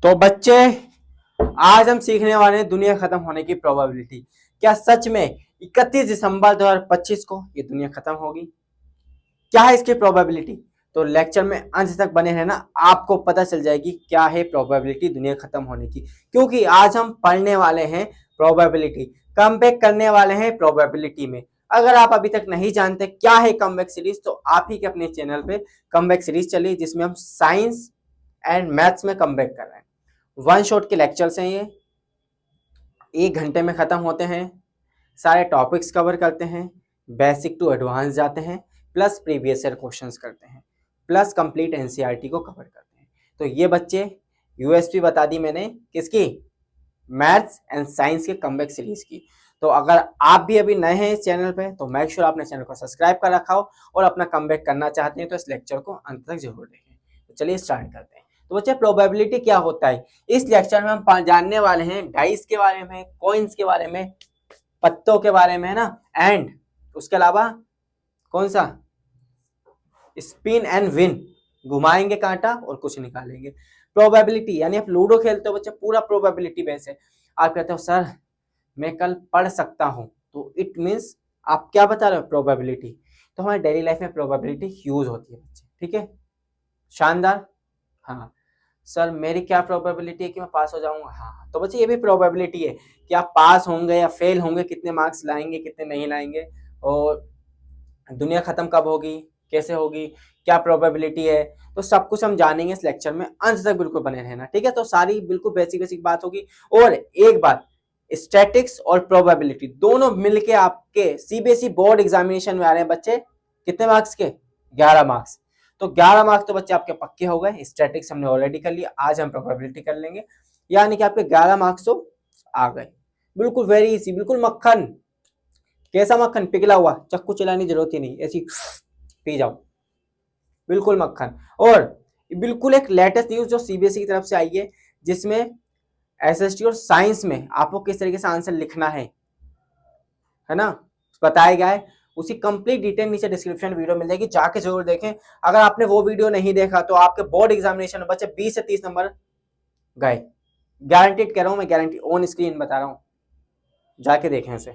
तो बच्चे आज हम सीखने वाले हैं दुनिया खत्म होने की प्रोबेबिलिटी। क्या सच में 31 दिसंबर 2025 को ये दुनिया खत्म होगी? क्या है इसकी प्रोबेबिलिटी? तो लेक्चर में अंत तक बने रहना, आपको पता चल जाएगी क्या है प्रोबेबिलिटी दुनिया खत्म होने की। क्योंकि आज हम पढ़ने वाले हैं प्रोबेबिलिटी, कमबैक करने वाले हैं प्रोबेबिलिटी में। अगर आप अभी तक नहीं जानते क्या है कमबैक सीरीज, तो आप ही के अपने चैनल पे कमबैक सीरीज चली, जिसमें हम साइंस एंड मैथ्स में कमबैक कर रहे हैं। वन शॉट के लेक्चर्स हैं ये, 1 घंटे में खत्म होते हैं। सारे टॉपिक्स कवर करते हैं, बेसिक टू एडवांस जाते हैं, प्लस प्रीवियस ईयर क्वेश्चंस करते हैं, प्लस कंप्लीट एनसीईआरटी को कवर करते हैं। तो ये बच्चे यूएसपी बता दी मैंने किसकी, मैथ्स एंड साइंस के कमबैक सीरीज की। तो अगर आप भी अभी नए हैं इस चैनल पे तो मेक श्योर आपने चैनल को सब्सक्राइब कर रखा हो और अपना कमबैक करना चाहते हैं तो इस लेक्चर को अंत तक जरूर देखें। तो चलिए स्टार्ट करते हैं। तो बच्चे प्रोबेबिलिटी क्या होता है, इस लेक्चर में हम जानने वाले हैं डाइस के बारे में, कॉइन्स के बारे में, पत्तों के बारे में, है ना, एंड उसके अलावा कौन सा, स्पिन एंड विन, घुमाएंगे कांटा और कुछ निकालेंगे। प्रोबेबिलिटी यानी आप लूडो खेलते हो बच्चे, पूरा प्रोबेबिलिटी बेस है। आप कहते हो सर मैं कल पढ़ सकता हूं, तो इट मीन्स आप क्या बता रहे हो, प्रोबेबिलिटी। तो हमारे डेली लाइफ में प्रोबेबिलिटी यूज होती है बच्चे, ठीक है, शानदार। हाँ सर मेरी क्या प्रोबेबिलिटी है कि मैं पास हो जाऊंगा, हाँ तो बच्चे ये भी प्रोबेबिलिटी है कि आप पास होंगे या फेल होंगे, कितने मार्क्स लाएंगे कितने नहीं लाएंगे, और दुनिया खत्म कब होगी, कैसे होगी, क्या प्रोबेबिलिटी है। तो सब कुछ हम जानेंगे इस लेक्चर में, अंत तक बिल्कुल बने रहना, ठीक है। तो सारी बिल्कुल बेसिक बेसिक बात होगी। और एक बात, स्टैटिक्स और प्रोबेबिलिटी दोनों मिलके आपके सीबीएसई बोर्ड एग्जामिनेशन में आ रहे हैं बच्चे, कितने मार्क्स के, 11 मार्क्स। तो 11 मार्क्स तो बच्चे आपके पक्के हो गए। स्टैटिक्स हमने ऑलरेडी कर लिया, आज हम प्रोबेबिलिटी कर लेंगे, यानी कि आपके 11 मार्क्स तो आ गए। बिल्कुल वेरी इजी, बिल्कुल मक्खन। कैसा मक्खन, पिघला हुआ, चक्कू चलाने की जरूरत ही नहीं, ऐसी पी जाओ, बिल्कुल मक्खन। और बिल्कुल एक लेटेस्ट न्यूज जो सीबीएसई की तरफ से आई है, जिसमें एसएसटी और साइंस में आपको किस तरीके से आंसर लिखना है ना, बताया गया है। उसी कंप्लीट डिटेल नीचे डिस्क्रिप्शन वीडियो मिल जाएगी, जाके जरूर देखें। अगर आपने वो वीडियो नहीं देखा तो आपके बोर्ड एग्जामिनेशन में बच्चे 20 से 30 नंबर गए, गारंटीड कह रहा हूं मैं, गारंटी ऑन स्क्रीन बता रहा हूं, जाके देखें उसे।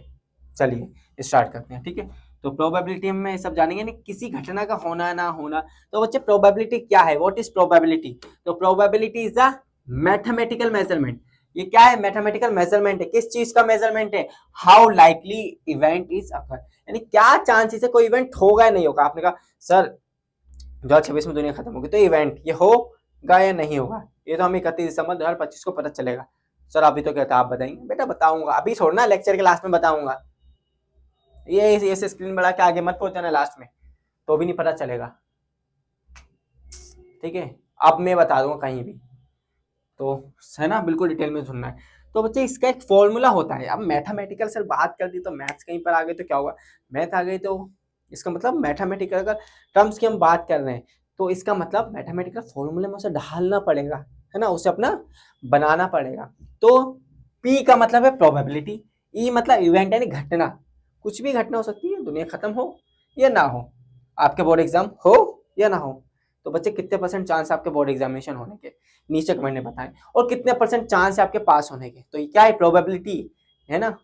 चलिए स्टार्ट करते हैं, ठीक है। तो प्रोबेबिलिटी में सब जानेंगे नहीं, किसी घटना का होना ना होना। तो बच्चे प्रोबेबिलिटी क्या है, व्हाट इज प्रोबेबिलिटी। तो probability is a mathematical measurement. ये क्या है, मैथमेटिकल मेजरमेंट है। किस चीज का मेजरमेंट है, how likely event is occur, यानी क्या चांसेस है कोई इवेंट होगा या नहीं होगा। आपने कहा सर 2026 में दुनिया खत्म होगी, तो इवेंट ये होगा या नहीं होगा, ये तो हमें 31 दिसंबर 2025 को पता चलेगा। सर अभी तो कहता आप बताएंगे, बेटा बताऊंगा, अभी छोड़ना, लेक्चर के लास्ट में बताऊंगा। ये ऐसे स्क्रीन बढ़ा के आगे मत पहुंच जाना लास्ट में, तो भी नहीं पता चलेगा, ठीक है। अब मैं बता दूंगा कहीं भी, तो है ना, बिल्कुल डिटेल में सुनना है। तो बच्चे इसका एक फॉर्मूला होता है। अब मैथमेटिकल सर बात कर दी तो मैथ्स कहीं पर आ गए तो क्या होगा, मैथ आ गई तो इसका मतलब मैथमेटिकल अगर टर्म्स की हम बात कर रहे हैं तो इसका मतलब मैथमेटिकल फॉर्मूले में उसे ढालना पड़ेगा, है ना, उसे अपना बनाना पड़ेगा। तो पी का मतलब है प्रोबेबिलिटी, ई मतलब इवेंट यानी घटना, कुछ भी घटना हो सकती है, दुनिया खत्म हो या ना हो, आपके बोर्ड एग्जाम हो या ना हो। तो बच्चे कितने परसेंट चांस है आपके बोर्ड एग्जामिनेशन होने के, नीचे कमेंट में बताएं। और कितने परसेंट चांस है आपके पास होने के, तो ये क्या है, प्रोबेबिलिटी, है ना।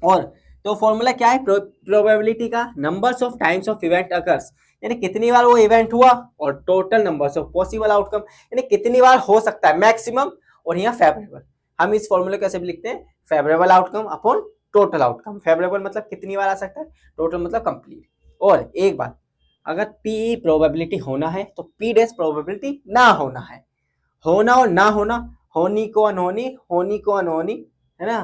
और तो फॉर्मूला क्या है प्रोबेबिलिटी का, numbers of times of event occurs, यानी कितनी बार वो इवेंट हुआ, और total numbers of possible outcome, यानी कितनी बार हो सकता है मैक्सिमम, और यहाँ फेवरेबल। हम इस फॉर्मूले कैसे भी लिखते हैं, favourable outcome upon total outcome. Favourable मतलब कितनी बार आ सकता है, टोटल मतलब कंप्लीट। और एक बात, अगर पी प्रोबेबिलिटी होना है तो पी डैश प्रोबेबिलिटी ना होना है। होना और ना होना, होनी को अनहोनी, होनी को अनहोनी, है ना,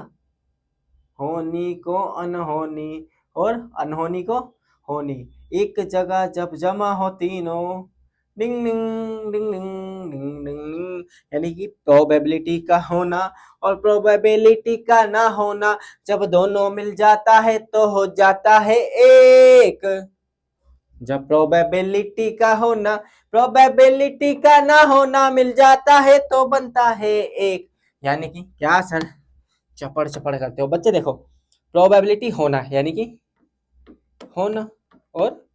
होनी को अनहोनी और अनहोनी को होनी, एक जगह जब जमा हो तीनों, डिंग डिंग डिंग डिंग डिंग डिंग, यानी कि प्रोबेबिलिटी का होना और प्रोबेबिलिटी का ना होना, जब दोनों मिल जाता है तो हो जाता है एक। जब प्रोबेबिलिटी का होना प्रोबेबिलिटी का ना होना मिल जाता है तो बनता है एक। यानी कि क्या सर चपड़ चपड़ करते हो बच्चे, देखो प्रोबेबिलिटी होना यानी कि होना और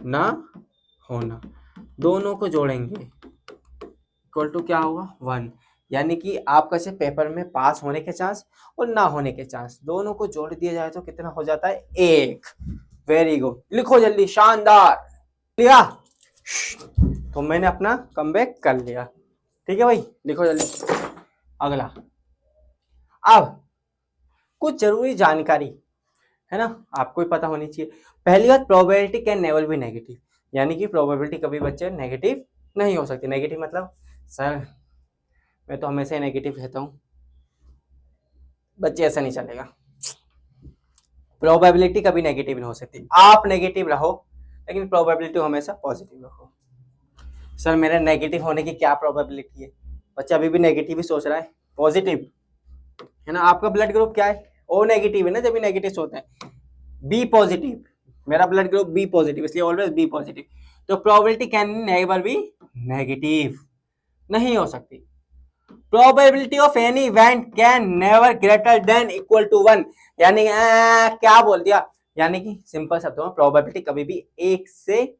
ना होना, दोनों को जोड़ेंगे इक्वल टू क्या होगा 1, यानी कि आपका से पेपर में पास होने के चांस और ना होने के चांस दोनों को जोड़ दिया जाए तो कितना हो जाता है 1। वेरी गुड, लिखो जल्दी, शानदार लिया। तो मैंने अपना कमबैक कर लिया, ठीक है भाई, लिखो जल्दी अगला। अब कुछ जरूरी जानकारी है ना, आपको ही पता होनी चाहिए। पहली बात, probability can never be negative, यानी कि प्रोबेबिलिटी कभी बच्चे नेगेटिव नहीं हो सकती। नेगेटिव मतलब सर मैं तो हमेशा ही नेगेटिव कहता हूँ, बच्चे ऐसा नहीं चलेगा। प्रोबेबिलिटी कभी नेगेटिव नहीं हो सकती, आप नेगेटिव रहो लेकिन प्रोबेबिलिटी हमेशा पॉजिटिव रखो। सर मेरे नेगेटिव होने की क्या प्रोबेबिलिटी है, बच्चा अभी भी नेगेटिव ही सोच रहा है, पॉजिटिव है ना। आपका ब्लड ग्रुप क्या है, ओ नेगेटिव है ना, जब भी नेगेटिव सोचते हैं। बी पॉजिटिव, मेरा ब्लड ग्रुप बी पॉजिटिव, इसलिए ऑलवेज बी पॉजिटिव। तो probability can never be negative, नहीं हो सकती। Probability of any event can never greater than equal to 1, यानी क्या बोल दिया, यानी कि सिंपल शब्दों में प्रोबेबिलिटी कभी भी 1 से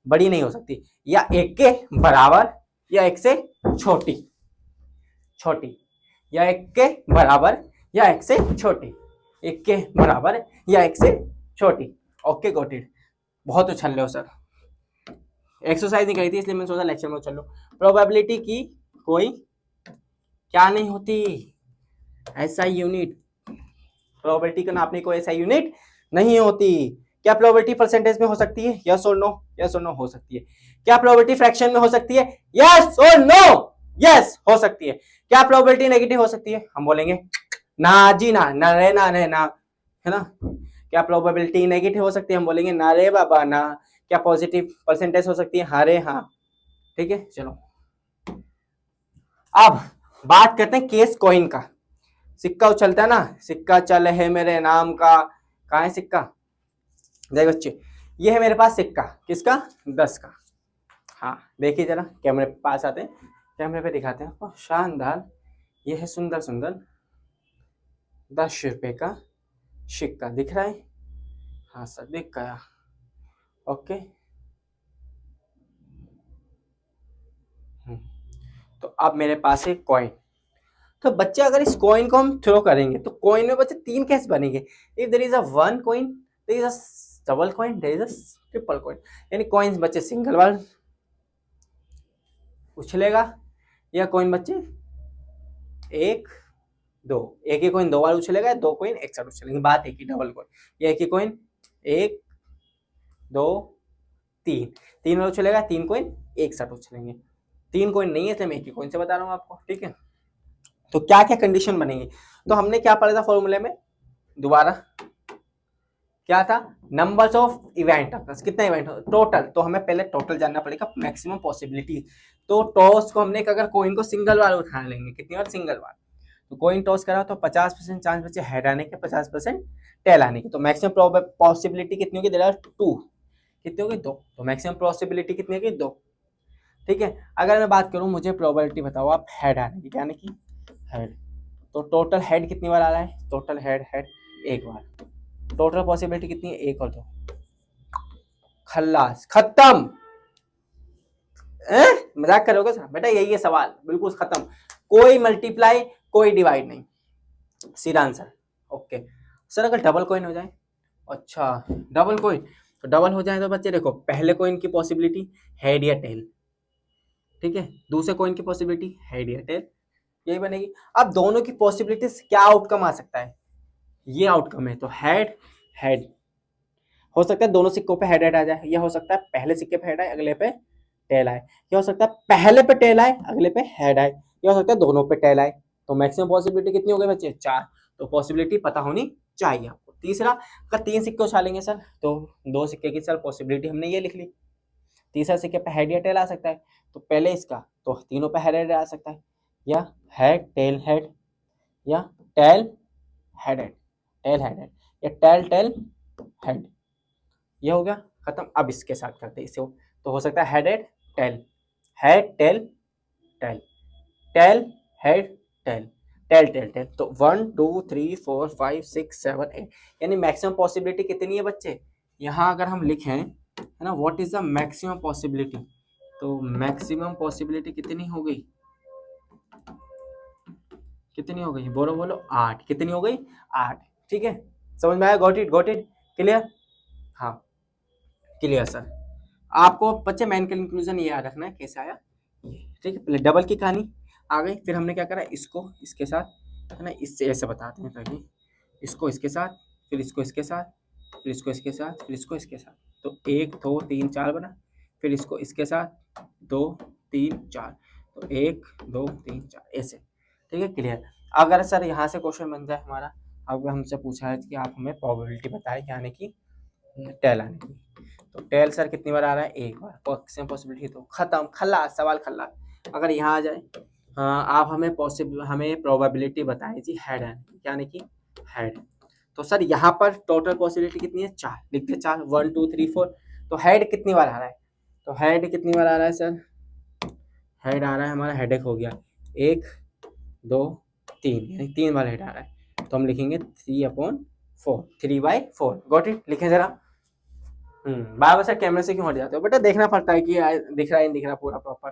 बड़ी नहीं हो सकती, या 1 के बराबर, या 1 से छोटी, या 1 के बराबर या 1 से छोटी, 1 के बराबर या 1 से छोटी। ओके गॉट इट, बहुत उछल रहे हो सर, एक्सरसाइज नहीं करी थी इसलिए मैंने सोचा लेक्चर में उछल लो। प्रोबेबिलिटी की कोई क्या नहीं होती, ऐसा यूनिट, प्रोबेबिलिटी को नापने को ऐसा यूनिट नहीं होती। क्या प्रोबेबिलिटी परसेंटेज में हो सकती है, यस और नो, यस और नो हो सकती है। क्या प्रोबेबिलिटी फ्रैक्शन में हो सकती है, यस और नो, यस हो सकती है। क्या प्रोबेबिलिटी नेगेटिव हो सकती है, हम बोलेंगे ना जी ना, ना रे ना रे ना, है ना। क्या प्रोबेबिलिटी नेगेटिव हो सकती है, हम बोलेंगे ना रे बाबा ना। क्या पॉजिटिव परसेंटेज हो सकती है, हाँ रे हाँ, ठीक है। चलो अब बात करते हैं केस कॉइन का। सिक्का उछलता है ना, सिक्का चल है मेरे नाम का, कहाँ है सिक्का, देखो बच्चे ये है मेरे पास सिक्का, किसका, 10 का। हाँ देखिए जरा, कैमरे पे पास आते हैं, कैमरे पे दिखाते हैं आपको, शानदार। ये है सुंदर सुंदर 10 रुपए का सिक्का, दिख रहा है, हाँ सर दिख गया, ओके। तो अब मेरे पास है कॉइन। तो बच्चे अगर इस कॉइन को हम थ्रो करेंगे तो कॉइन में बच्चे 3 कैसे बनेंगे, if there is a one coin, there is a double coin, there is a triple coin. यानी कॉइन्स बच्चे सिंगल बार उछलेगा, या कॉइन बच्चे एक दो, एक ही कॉइन 2 बार उछलेगा, 2 कॉइन एक साथ उछलेंगे, बात एक ही, डबल कॉइन। या एक ही कॉइन 1 2 3 बार उछलेगा, 3 कॉइन एक साथ उछलेंगे। 3 कॉइन नहीं है इसलिए मैं एक ही कॉइन से बता रहा हूँ आपको, ठीक है। तो क्या क्या कंडीशन बनेंगी, तो हमने क्या पढ़ा था फॉर्मूले में, दोबारा क्या था, नंबर्स ऑफ इवेंट, कितना इवेंट टोटल, तो हमें पहले टोटल जानना पड़ेगा, मैक्सिमम पॉसिबिलिटी। तो टॉस को हमने अगर कॉइन को सिंगल बार उठा लेंगे, कितनी बार, सिंगल बार, तो कॉइन टॉस करा तो 50% चांस बचे हेड आने के, 50% टेल आने के। तो मैक्सिमम पॉसिबिलिटी कितनी होगी, देयर आर 2, कितनी होगी 2, तो मैक्सिमम पॉसिबिलिटी कितनी होगी 2, ठीक है। अगर मैं बात करूं, मुझे प्रोबेबिलिटी बताओ आप हेड आने की, क्या आने की, हेड। तो टोटल हेड कितनी बार आ रहा है, टोटल हेड हेड एक बार, टोटल पॉसिबिलिटी कितनी है, 1 और 2, खल्लास खत्म। मजाक करोगे सर, बेटा यही है सवाल, बिल्कुल खत्म, कोई मल्टीप्लाई कोई डिवाइड नहीं, सीधा आंसर, ओके। सर अगर डबल कॉइन हो जाए, अच्छा डबल कॉइन, तो डबल हो जाए तो बच्चे देखो, पहले कॉइन की पॉसिबिलिटी हेड या टेल, ठीक है, दूसरे कॉइन की पॉसिबिलिटी हेड या टेल, यही बनेगी। अब दोनों की पॉसिबिलिटीज क्या आउटकम आ सकता है, ये आउटकम है, तो हेड हेड हो सकता है, दोनों सिक्कों पे हेड हेड आ जाए, या हो सकता है पहले सिक्के पे हेड आए अगले पे टेल आए, या हो सकता है पहले पे टेल आए अगले पे हेड आए, या हो सकता है दोनों पे टेल आए। तो मैक्सिमम पॉसिबिलिटी कितनी हो गई बच्चे, 4, तो पॉसिबिलिटी पता होनी चाहिए आपको। तीसरा, अगर 3 सिक्के उछालेंगे सर, तो 2 सिक्के की सर पॉसिबिलिटी हमने ये लिख ली, तीसरा सिक्के पे हेड या टेल आ सकता है, तो पहले इसका, तो तीनों पे हेड हेड आ सकता है, या हेड टेल हेड, या tell head head, tail head head, या टेल टेल हेड, ये हो गया खत्म। अब इसके साथ करते हैं इसे, तो हो सकता है head head tail, head tail tail, tail head tail, tail tail tail, तो 1 2 3 4 5 6 7 8, यानी मैक्सिमम पॉसिबिलिटी कितनी है बच्चे, यहाँ अगर हम लिखें है ना, what is the maximum possibility, तो मैक्सिमम पॉसिबिलिटी कितनी हो गई, कितनी हो गई, बोलो बोलो, 8। कितनी हो गई, 8। ठीक है, समझ में आया, गॉट इट, क्लियर। हाँ क्लियर सर। आपको बच्चे मेन कंक्लूजन ये याद रखना है कैसे आया ये, ठीक है। पहले डबल की कहानी आ गई, फिर हमने क्या करा, इसको इसके साथ, है ना, इससे ऐसे बताते हैं पहले, इसको इसके साथ, फिर इसको इसके साथ, फिर इसको इसके साथ, फिर इसको इसके साथ, तो 1 2 3 4 बना। फिर इसको इसके साथ 2 3 4, तो 1 2 3 4 ऐसे, ठीक है, क्लियर। अगर सर यहाँ से क्वेश्चन बन जाए हमारा, अब हमसे पूछा है कि आप हमें प्रोबेबिलिटी बताएं क्या आने की, टेल आने की, तो टेल सर कितनी बार आ रहा है, एक बार, पॉसिबिलिटी तो खत्म, खल्लास, सवाल खल्लास। अगर यहाँ आ जाए, हाँ, आप हमें प्रोबेबिलिटी बताएं जी हेड आने की, क्या आने की, हेड। तो सर यहाँ पर टोटल पॉसिबिलिटी कितनी है, 4, लिखते 4, 1 2 3 4। तो हेड कितनी बार आ रहा है, तो हेड कितनी बार आ रहा है सर, हेड आ रहा है हमारा, हेडेक हो गया 1 2 3, यानी 3 बार हेड आ रहा है, तो हम लिखेंगे 3/4, 3/4, गॉट इट, लिखें जरा। बार बार सर कैमरे से क्यों हट जाते हो बेटा, देखना पड़ता है कि दिख रहा है नहीं दिख रहा पूरा प्रॉपर,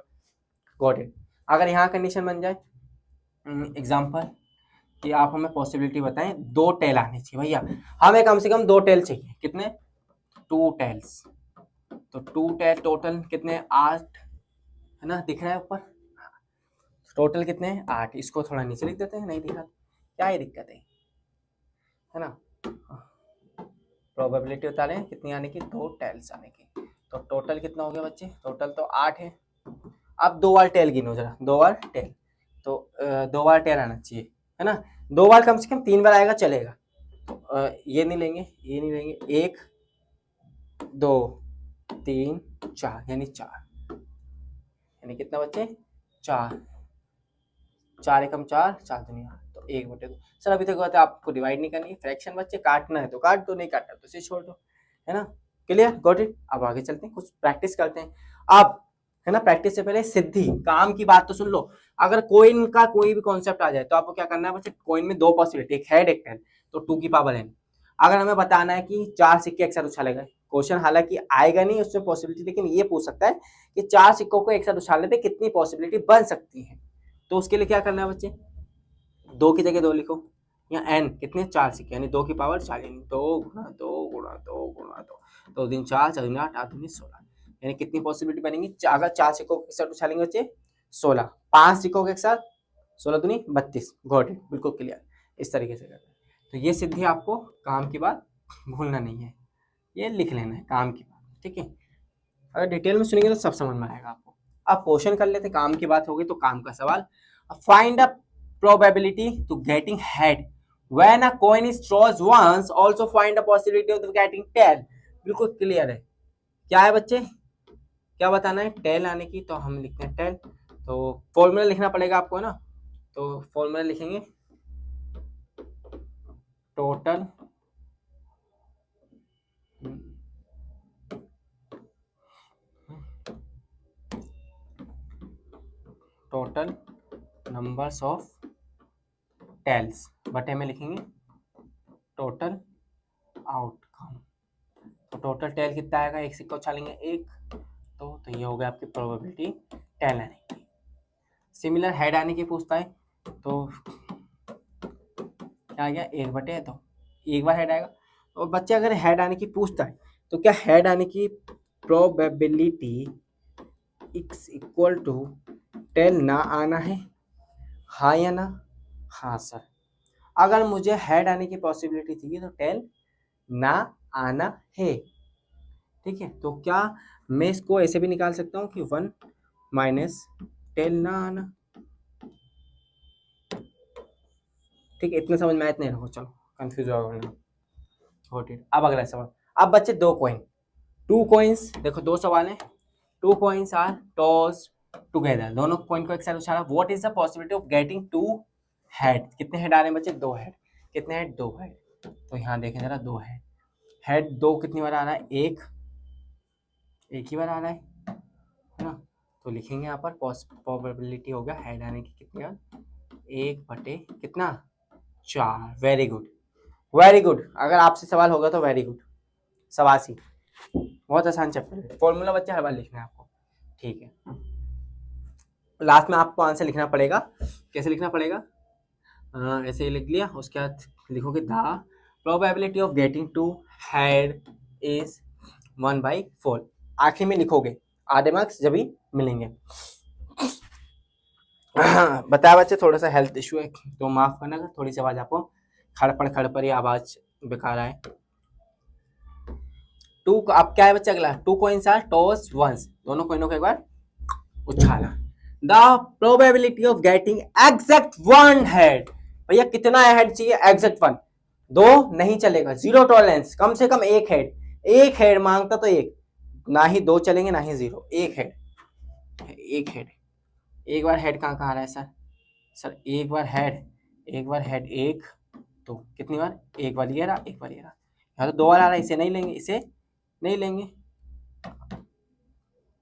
गॉट इट। अगर यहाँ कंडीशन बन जाए, एग्जाम्पल कि आप हमें पॉसिबिलिटी बताएं 2 टेल आने चाहिए भैया, हमें कम से कम 2 टेल चाहिए, कितने, 2 टेल्स। तो 2 टेल टोटल कितने, 8, है ना, दिख रहा है ऊपर, टोटल कितने हैं, 8। इसको थोड़ा नीचे लिख देते हैं, नहीं दिखा, क्या ही दिक्कत है ना। प्रोबेबिलिटी बता रहे हैं कितनी आने की, 2 टेल्स आने की, तो टोटल कितना हो गया बच्चे, टोटल तो 8 है। अब 2 बार टेल गिनो जरा, 2 बार टेल, तो 2 बार टेल आना चाहिए, है ना, 2 बार कम से कम, 3 बार आएगा चलेगा, तो ये नहीं लेंगे, ये नहीं लेंगे, 1 2 3 4, यानी 4, यानी कितना बच्चे, 4, 4 एकम 4, 4 दुनिया 8, तो 1/2। सर अभी तक बात आपको डिवाइड नहीं करनी है, फ्रैक्शन बच्चे काटना है तो काट दो, नहीं काटना तो इसे छोड़ दो, है ना, क्लियर, गॉट इट। अब आगे चलते हैं, कुछ प्रैक्टिस करते हैं अब, है ना। प्रैक्टिस से पहले सिद्धि काम की बात तो सुन लो। अगर कोइन का कोई भी कॉन्सेप्ट आ जाए तो आपको क्या करना है बच्चे, कोइन में 2 पॉसिबिलिटी, एक हेड एक टेल, तो 2 की पावर n। अगर हमें बताना है कि 4 सिक्के एक साथ उछाले गए, क्वेश्चन हालांकि आएगा नहीं उसमें पॉसिबिलिटी, लेकिन ये पूछ सकता है कि 4 सिक्कों को एक साथ उछालने पे कितनी पॉसिबिलिटी बन सकती है, तो उसके लिए क्या करना है बच्चे, 2 की जगह 2 लिखो, या n कितने, 4 सिक्के, यानी 2 की पावर 4, यानी 2 गुणा 2 गुणा 2 गुणा 2, 2 दिन 4, 4 दिन 8, 8 दिन 16, यानी कितनी पॉसिबिलिटी बनेगी, अगर 4 सिक्कों के साथ उछालेंगे बच्चे 16, 5 सिक्कों के साथ 16 दूनी 32, गॉट इट, बिल्कुल क्लियर, इस तरीके से करना है। तो ये सिद्धि आपको काम की बात भूलना नहीं है, ये लिख लेना है काम की बात, ठीक है। अगर डिटेल में सुनेंगे तो सब समझ में आएगा आपको। अब क्वेश्चन कर लेते, काम की बात होगी तो काम का सवाल, find a probability to getting head when a coin is tossed once, also find a possibility of getting tail। बिल्कुल क्लियर है, क्या है बच्चे, क्या बताना है, टेल आने की, तो हम लिखते हैं टेल, तो फॉर्मूला लिखना पड़ेगा आपको, है ना, तो फॉर्मूला लिखेंगे total total numbers of tails बटे में लिखेंगे टोटल आउटकम, तो टोटल टेल कितना आएगा, एक सिक्का उछालेंगे 1, तो ये हो गया आपकी प्रोबेबिलिटी टेल आने की। सिमिलर हेड आने की पूछता है, तो क्या आ गया, 1/2, एक बार हेड आएगा। और बच्चे अगर हेड आने की पूछता है तो क्या हेड आने की probability x equal to tail ना आना है, हाँ या ना, हाँ सर। अगर मुझे हेड आने की पॉसिबिलिटी थी तो टेल ना आना है, ठीक है। तो क्या मैं इसको ऐसे भी निकाल सकता हूँ कि 1 माइनस टेल ना आना, ठीक है, इतना समझ में आया, इतने रखो, चलो कंफ्यूज होगा। अब अगला सवाल, अब बच्चे 2 कॉइन, 2 कॉइन्स, देखो 2 सवाल है, 2 कॉइन्स आर टॉस टुगेदर, दोनों कॉइन को एक साथ उछाला, what is the possibility of getting 2 head, कितने हेड आ रहे हैं बच्चे, 2 हेड, कितने हेड, 2 हेड, तो यहाँ देखें जरा, 2 हेड, हेड 2 कितनी बार आ रहा है, एक ही बार आ रहा है ना, तो लिखेंगे यहाँ पर प्रोबेबिलिटी हो गया हेड आने की कितनी बार, 1/, कितना, 4, वेरी गुड, वेरी गुड। अगर आपसे सवाल होगा तो वेरी गुड, सवासी, बहुत आसान चैप्टर है, फॉर्मूला बच्चे हर बार लिखना है आपको, ठीक है। लास्ट में आपको आंसर लिखना पड़ेगा, कैसे लिखना पड़ेगा, ऐसे ही लिख लिया, उसके बाद लिखोगे the probability of getting two head is 1/4। आखिर में लिखोगे, आधे मार्क्स जब भी मिलेंगे। बताया बच्चे, थोड़ा सा हेल्थ इशू है तो माफ करना, थोड़ी सी आवाज आपको खड़पड़ ही आवाज बेकार आए। टू अब क्या है बच्चा अगला, two coins are toss once, दोनों कॉइनों को एक बार उछाला। The probability of getting exact one head, भैया कितना हेड चाहिए, एग्जैक्ट वन, दो नहीं चलेगा, जीरो टॉलरेंस, कम से कम एक हेड, एक हेड मांगता तो एक, ना ही दो चलेंगे ना ही जीरो, एक हेड, एक हेड। एक बार हेड कहाँ कहाँ आ रहा है सर, सर एक बार हेड, एक बार हेड एक, तो कितनी बार, एक बार ये रहा, एक बार ये रहा, यहाँ तो दो बार आ रहा है, इसे नहीं लेंगे, इसे नहीं लेंगे,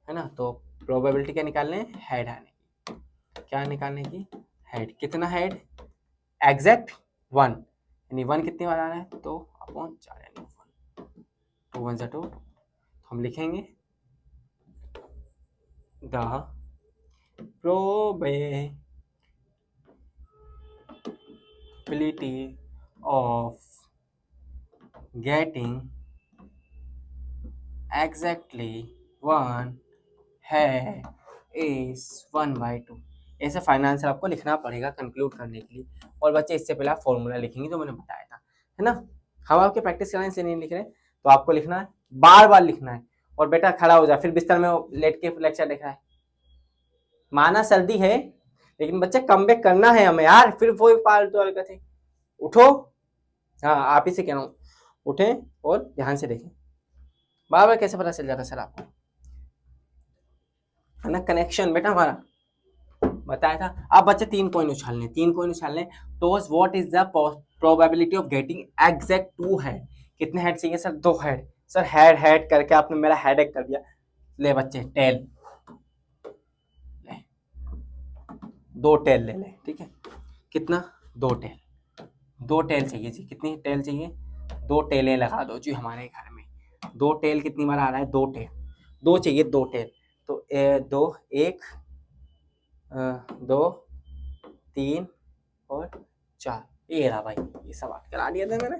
है ना। तो प्रोबेबिलिटी क्या निकालने, हेड आने की, क्या निकालने की, हेड, कितना हेड, एग्जैक्ट वन, यानी वन कितनी बार आ रहा है, तो अपॉन 4, यानी 2 1 2, हम लिखेंगे the probability of getting exactly one head is 1/2। ऐसे फाइनेंशियल आपको लिखना पड़ेगा कंक्लूड करने के लिए। और बच्चे इससे पहले आप फॉर्मूला लिखेंगे जो मैंने बताया था, है ना। हम आपके प्रैक्टिस कराने से नहीं लिख रहे, तो आपको लिखना है, बार बार लिखना है। और बेटा खड़ा हो जा, फिर बिस्तर में लेट के लेक्चर लिख रहा है, माना सर्दी है लेकिन बच्चे कम बैक करना है हमें यार, फिर वो फालतू हरकत है, उठो। हाँ आप ही से कह रहा हूँ, उठें और ध्यान से देखें। बार बार कैसे पता चल जाता सर आपको, है ना, कनेक्शन बेटा हमारा बताया था। अब बच्चे 3 कॉइन उछालने, 3 कॉइन उछालने, तो what is the probability of getting exact 2 head, कितने हेड चाहिए sir, 2 head, sir head head करके आपने मेरा हेडेक कर दिया। ले बच्चे टेल, ले 2 टेल ले ले, ठीक है, कितना, 2 टेल, 2 टेल चाहिए जी, कितनी टेल चाहिए, 2 टेलें लगा दो जी हमारे घर में। 2 टेल कितनी बार आ रहा है, 2 टेल, 2 चाहिए, 2 टेल, तो 2 1 2 3 और 4, ये रहा भाई, ये सब बात करा दिया था मैंने।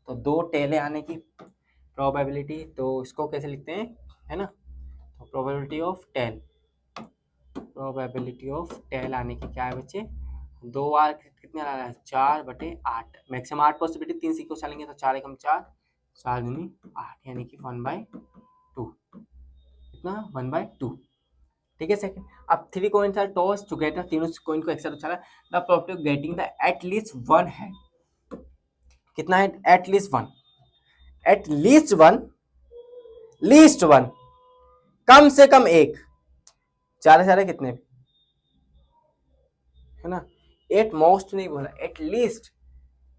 तो 2 टेलें आने की प्रोबेबिलिटी, तो इसको कैसे लिखते हैं, है ना, तो probability of tail, probability of tail आने की क्या है बच्चे, 2 बार कितने आ रहा है, 4/8, मैक्सिमम 8 पॉसिबिलिटी, 3 सीखो चलेंगे तो 4 एकम 4, 4 दूनी 8, यानी कि 1/2, कितना 1/2, ठीक है। सेकंड, अब 3 कॉइन्स आर टॉस टुगेदर, तीनों कॉइन को एक साथ उछाला, the probability of getting the at least one है, कितना है, at least one, at least one, least one, कम से कम एक, 4 4 कितने, है ना, एट मोस्ट नहीं बोला, एटलीस्ट,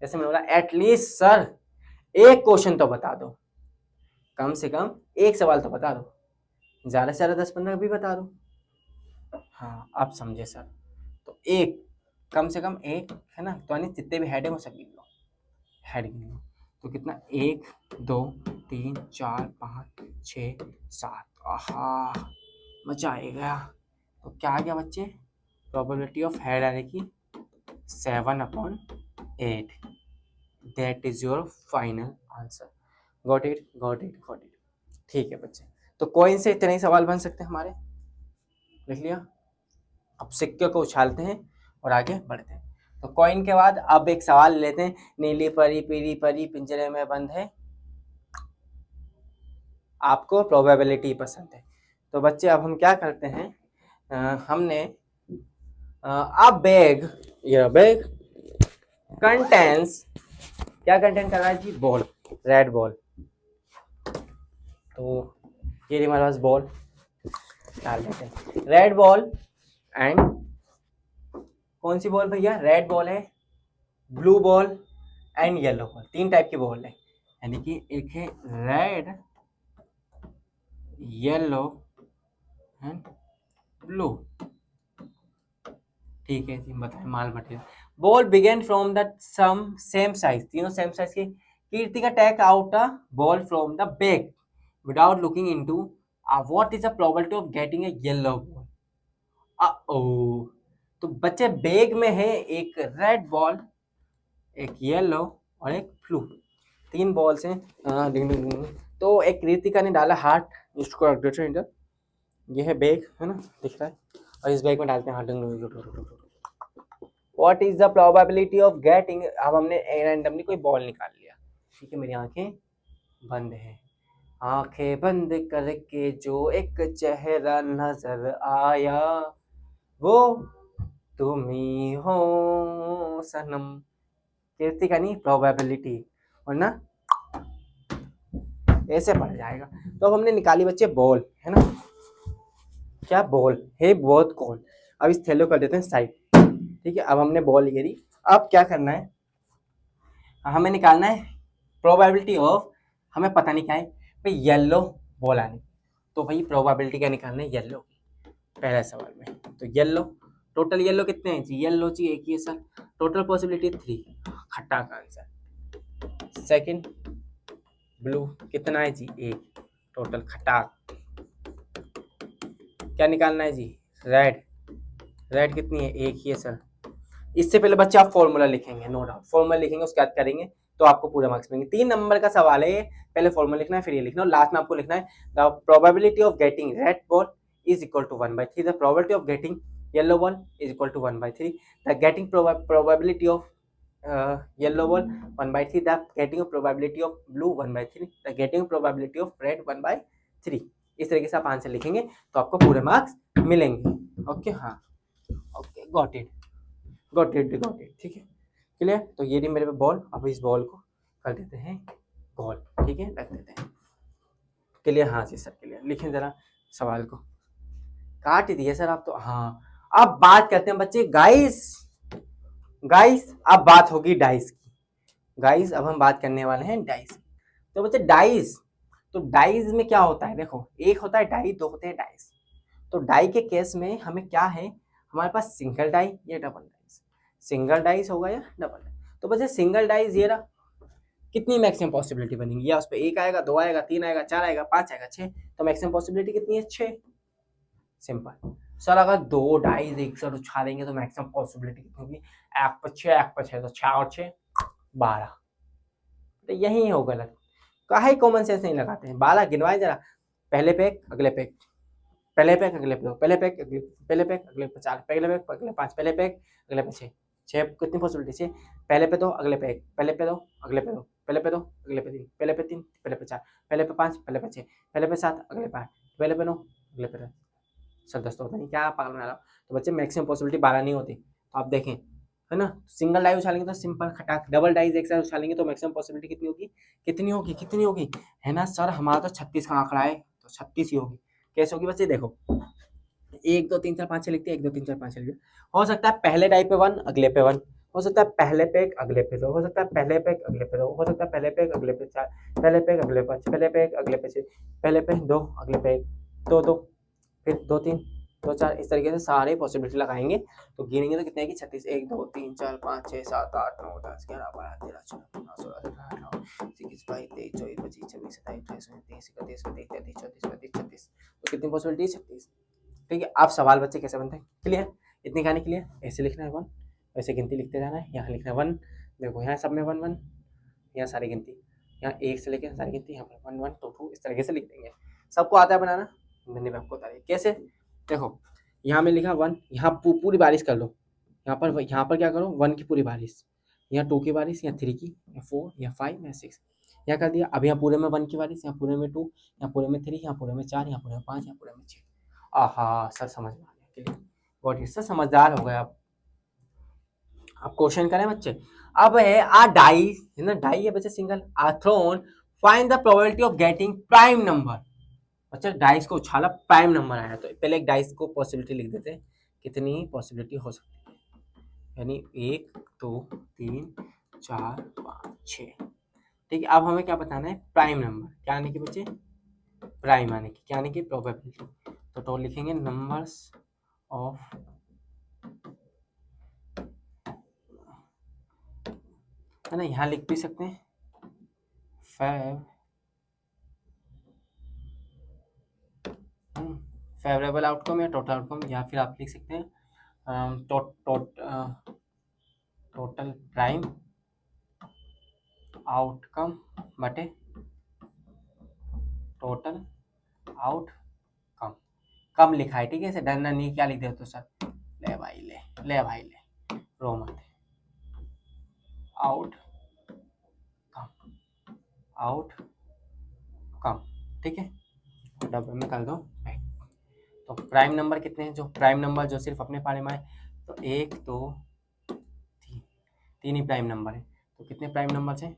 जैसे मैंने बोला एटलीस्ट सर एक क्वेश्चन तो बता दो, कम से कम एक सवाल तो बता दो, ज्यादा से ज्यादा 10-15 भी बता दो। हाँ आप समझे सर, तो एक, कम से कम एक, है ना, तो यानी जितने भी हेड है वो सब गिन लो, हेड गिन लो, तो कितना, 1 2 3 4 5 6 7, आहा मजा आएगा। तो क्या आ गया बच्चे, प्रोबेबिलिटी ऑफ हेड आने की 7/8, that is your final answer. Got it, got it, got it, ठीक है बच्चे। तो कॉइन से इतने ही सवाल बन सकते हैं हमारे, लिख लिया। अब सिक्के को उछालते हैं और आगे बढ़ते हैं। तो कॉइन के बाद अब एक सवाल लेते हैं, नीली परी पीली परी पिंजरे में बंद है, आपको प्रोबेबिलिटी पसंद है। तो बच्चे अब हम क्या करते हैं, हमने अ बैग, ये बैग कंटेंस, क्या कंटेंट कर रहा है जी, बॉल, रेड बॉल। तो ये हमारे पास बॉल डाल देते हैं, रेड बॉल एंड, कौन सी बॉल भैया, रेड बॉल है, blue ball and yellow ball, 3 type की बॉल है, यानी कि एक है रेड, येलो एंड ब्लू, ठीक है जी, बताएं माल material. Ball began from the some same size, तीनों सेम साइज की, कीर्ति का take out a ball from the bag without looking into what is the probability of getting a yellow ball. ओ तो बच्चे बैग में है एक रेड बॉल, एक येलो और एक ब्लू, 3 बॉल्स हैं। डिंग डिंग डिंग। तो एक कृतिका ने डाला हार्ट, इसको रख देते हैं इधर। ये है बैग, है ना, दिख रहा है, और इस बैग में डालते हैं heart. What is the probability of getting, अब हमने रैंडमली कोई बॉल निकाल लिया, ठीक है, मेरी आंखें बंद है, आंखें बंद करके जो एक चेहरा नजर आया वो तुम ही हो सनम। कृतिका नहीं, प्रोबेबिलिटी, वरना ऐसे पड़ जाएगा। तो अब हमने निकाली बच्चे बॉल, है ना, क्या बॉल है, बहुत कौन। अब इस थैले को कर देते हैं साइड, ठीक है। अब हमने बॉल ये ली, अब क्या करना है, हमें निकालना है प्रोबेबिलिटी ऑफ, हमें पता नहीं क्या है भाई, येलो बॉल आने, तो भाई प्रोबेबिलिटी क्या निकालना है, येलो की, पहले सवाल में। तो येलो, टोटल येलो कितने हैं जी, येलो जी एक ही है सर, टोटल पॉसिबिलिटी 3, खट्टा का आंसर। सेकंड ब्लू कितना है जी, एक, टोटल खटाक। क्या निकालना है जी, रेड, रेड कितनी है, एक ही है सर। इससे पहले बच्चे आप फॉर्मूला लिखेंगे, नो डाउट फॉर्मूला लिखेंगे, उसके बाद करेंगे तो आपको पूरे मार्क्स मिलेंगे। 3 नंबर का सवाल है, पहले फॉर्मूला लिखना है, फिर ये लिखना है, लास्ट में आपको लिखना है the probability of getting red ball is equal to 1/3, the probability of getting yellow ball is equal to 1/3, the getting probability of yellow ball 1/3, the getting probability of blue 1/3, the getting probability of red 1/3। इस तरीके से आप answer लिखेंगे तो आपको पूरे marks मिलेंगे। Okay, हाँ, okay, got it, got it, got it, ठीक है, क्लियर। तो ये रही मेरे पे बॉल, अब इस बॉल को कर देते हैं गोल, ठीक है, रख देते हैं, क्लियर, हाँ जी सर क्लियर। लिखें जरा सवाल को, काट दिए सर आप तो, हाँ। अब बात करते हैं बच्चे, गाइस, गाइस अब बात होगी डाइस की, गाइस अब हम बात करने वाले हैं डाइस की। तो बच्चे डाइस, तो डाइस में क्या होता है, देखो एक होता है डाई, दो होते हैं डाइस। तो डाई के केस में हमें क्या है, हमारे पास सिंगल डाई या डबल डाइस, सिंगल डाइस होगा या डबल डाइस। तो बच्चे सिंगल डाइस ये रहा, कितनी मैक्सिमम पॉसिबिलिटी बनेगी, या उस पर 1 आएगा, 2 आएगा, 3 आएगा, 4 आएगा, 5 आएगा, 6, तो मैक्सिमम पॉसिबिलिटी कितनी है, 6। सिंपल सर, अगर 2 डाइस एक साथ उछालेंगे तो मैक्सिमम पॉसिबिलिटी कितनी होगी, एक पर 6, एक पर 6, तो 6 और 6 12। तो यही हो गलत, काहे कॉमन सेंस नहीं लगाते हैं, 12 गिनवाए जरा, पहले पे एक, अगले पे एक, पहले पे अगले पे दो, पहले पे अगले, पहले पे अगले पे 4, पहले पे अगले 5, पहले पे अगले पे 6, 6 कितनी पॉसिबिलिटी है, पहले पे दो, अगले पे एक, पहले पे दो, अगले पे दो, पहले पे दो, अगले पे 3, पहले पे 3, पहले पे 4, पहले पे 5, पहले पे 6, पहले पे 7, अगले पे 8, पहले पे 9, अगले पे 10। सर 10 तो होता नहीं, क्या पागल बना रहा हो। तो बच्चे मैक्सिमम पॉसिबिलिटी 12 नहीं होती, तो आप देखें, है ना, सिंगल डाई उछालेंगे तो सिंपल खटाक, डबल डाइज एक साथ उछालेंगे तो मैक्सिमम पॉसिबिलिटी कितनी होगी, कितनी होगी, कितनी होगी, है ना सर, हमारा तो 36 का आंकड़ा है, तो 36 ही होगी। कैसे होगी बच्चे, देखो 1 2 3 4 5 6 लिखते हैं, 1 2 3 4 5 6 लिखते, हो सकता है पहले डाई पे 1, अगले पे 1, हो सकता है पहले पे एक, अगले पे 2, हो सकता है पहले पे एक, अगले पे 2, हो सकता है पहले पे एक, अगले पे 4, पहले पे एक, अगले पे 5, पहले पे एक, अगले पे 6, पहले पे 2, अगले पे 1, 2 2, फिर 2 3, 2 4, इस तरीके से सारे पॉसिबिलिटी लगाएंगे तो गिनेंगे तो कितने की 36, 1 2 3 4 5 6 7 8 9 10 11 12 13 14 15 16 17 18 19 20 22 23 24 25 26 27 28 29 30 31 32 33 34 36, तो कितनी पॉसिबिलिटी है, 36। ठीक है, आप सवाल बच्चे कैसे बनते हैं, क्लियर, इतनी कहानी क्लियर। ऐसे लिखना है 1, वैसे गिनती लिखते जाना है, यहाँ लिखना है 1, देखो यहाँ सब में 1 1, यहाँ सारी गिनती, यहाँ 1 से लेकर सारी गिनती, यहाँ पर 1 1 2 2, इस तरीके से लिख देंगे। सबको आता है बनाना, मैंने आपको बता दिया कैसे। देखो यहाँ में लिखा 1, यहाँ पूरी बारिश कर लो, यहाँ पर क्या करो, 1 की पूरी बारिश, यहाँ 2 की बारिश, यहाँ 3 की, यहाँ 4, यहाँ 5, यहाँ 6, यहाँ कर दिया। अब यहाँ पूरे में 1 की बारिश, यहाँ पूरे में 2, यहाँ पूरे में 3, यहाँ पूरे में 4, यहाँ पूरे में 5, यहाँ पूरे में 6। आहा सर समझ में आ गया, क्लियर, गॉट इट सर, समझदार हो गए आप। अब क्वेश्चन करें बच्चे, अब है आ डाई, है ना, डाई है बच्चे single, a thrown, find the probability of getting prime number. बच्चे डाइस को उछाला, प्राइम नंबर आया, तो पहले एक डाइस को पॉसिबिलिटी लिख देते हैं, कितनी पॉसिबिलिटी हो सकती है, यानी 1 2 3 4 5 6। ठीक है, अब हमें क्या बताना है, प्राइम नंबर, क्या आने की बच्चे, प्राइम आने की, क्या आने की, प्रोबेबिलिटी। तो लिखेंगे नंबर्स ऑफ, है ना, यहाँ लिख भी सकते हैं फेवरेबल आउटकम या टोटल आउटकम, या फिर आप लिख सकते हैं टोटल प्राइम आउटकम बटे टोटल आउटकम। कम लिखा है, ठीक है, इसे डरना नहीं, क्या लिख दे तो सर, ले भाई ले भाई ले, रो मत, आउट कम, ठीक है, डब्बे में कर दो। तो प्राइम नंबर कितने हैं, जो प्राइम नंबर जो सिर्फ अपने पारे में आए, तो 1 2 3, तीन ही प्राइम नंबर है, तो कितने प्राइम नंबर है,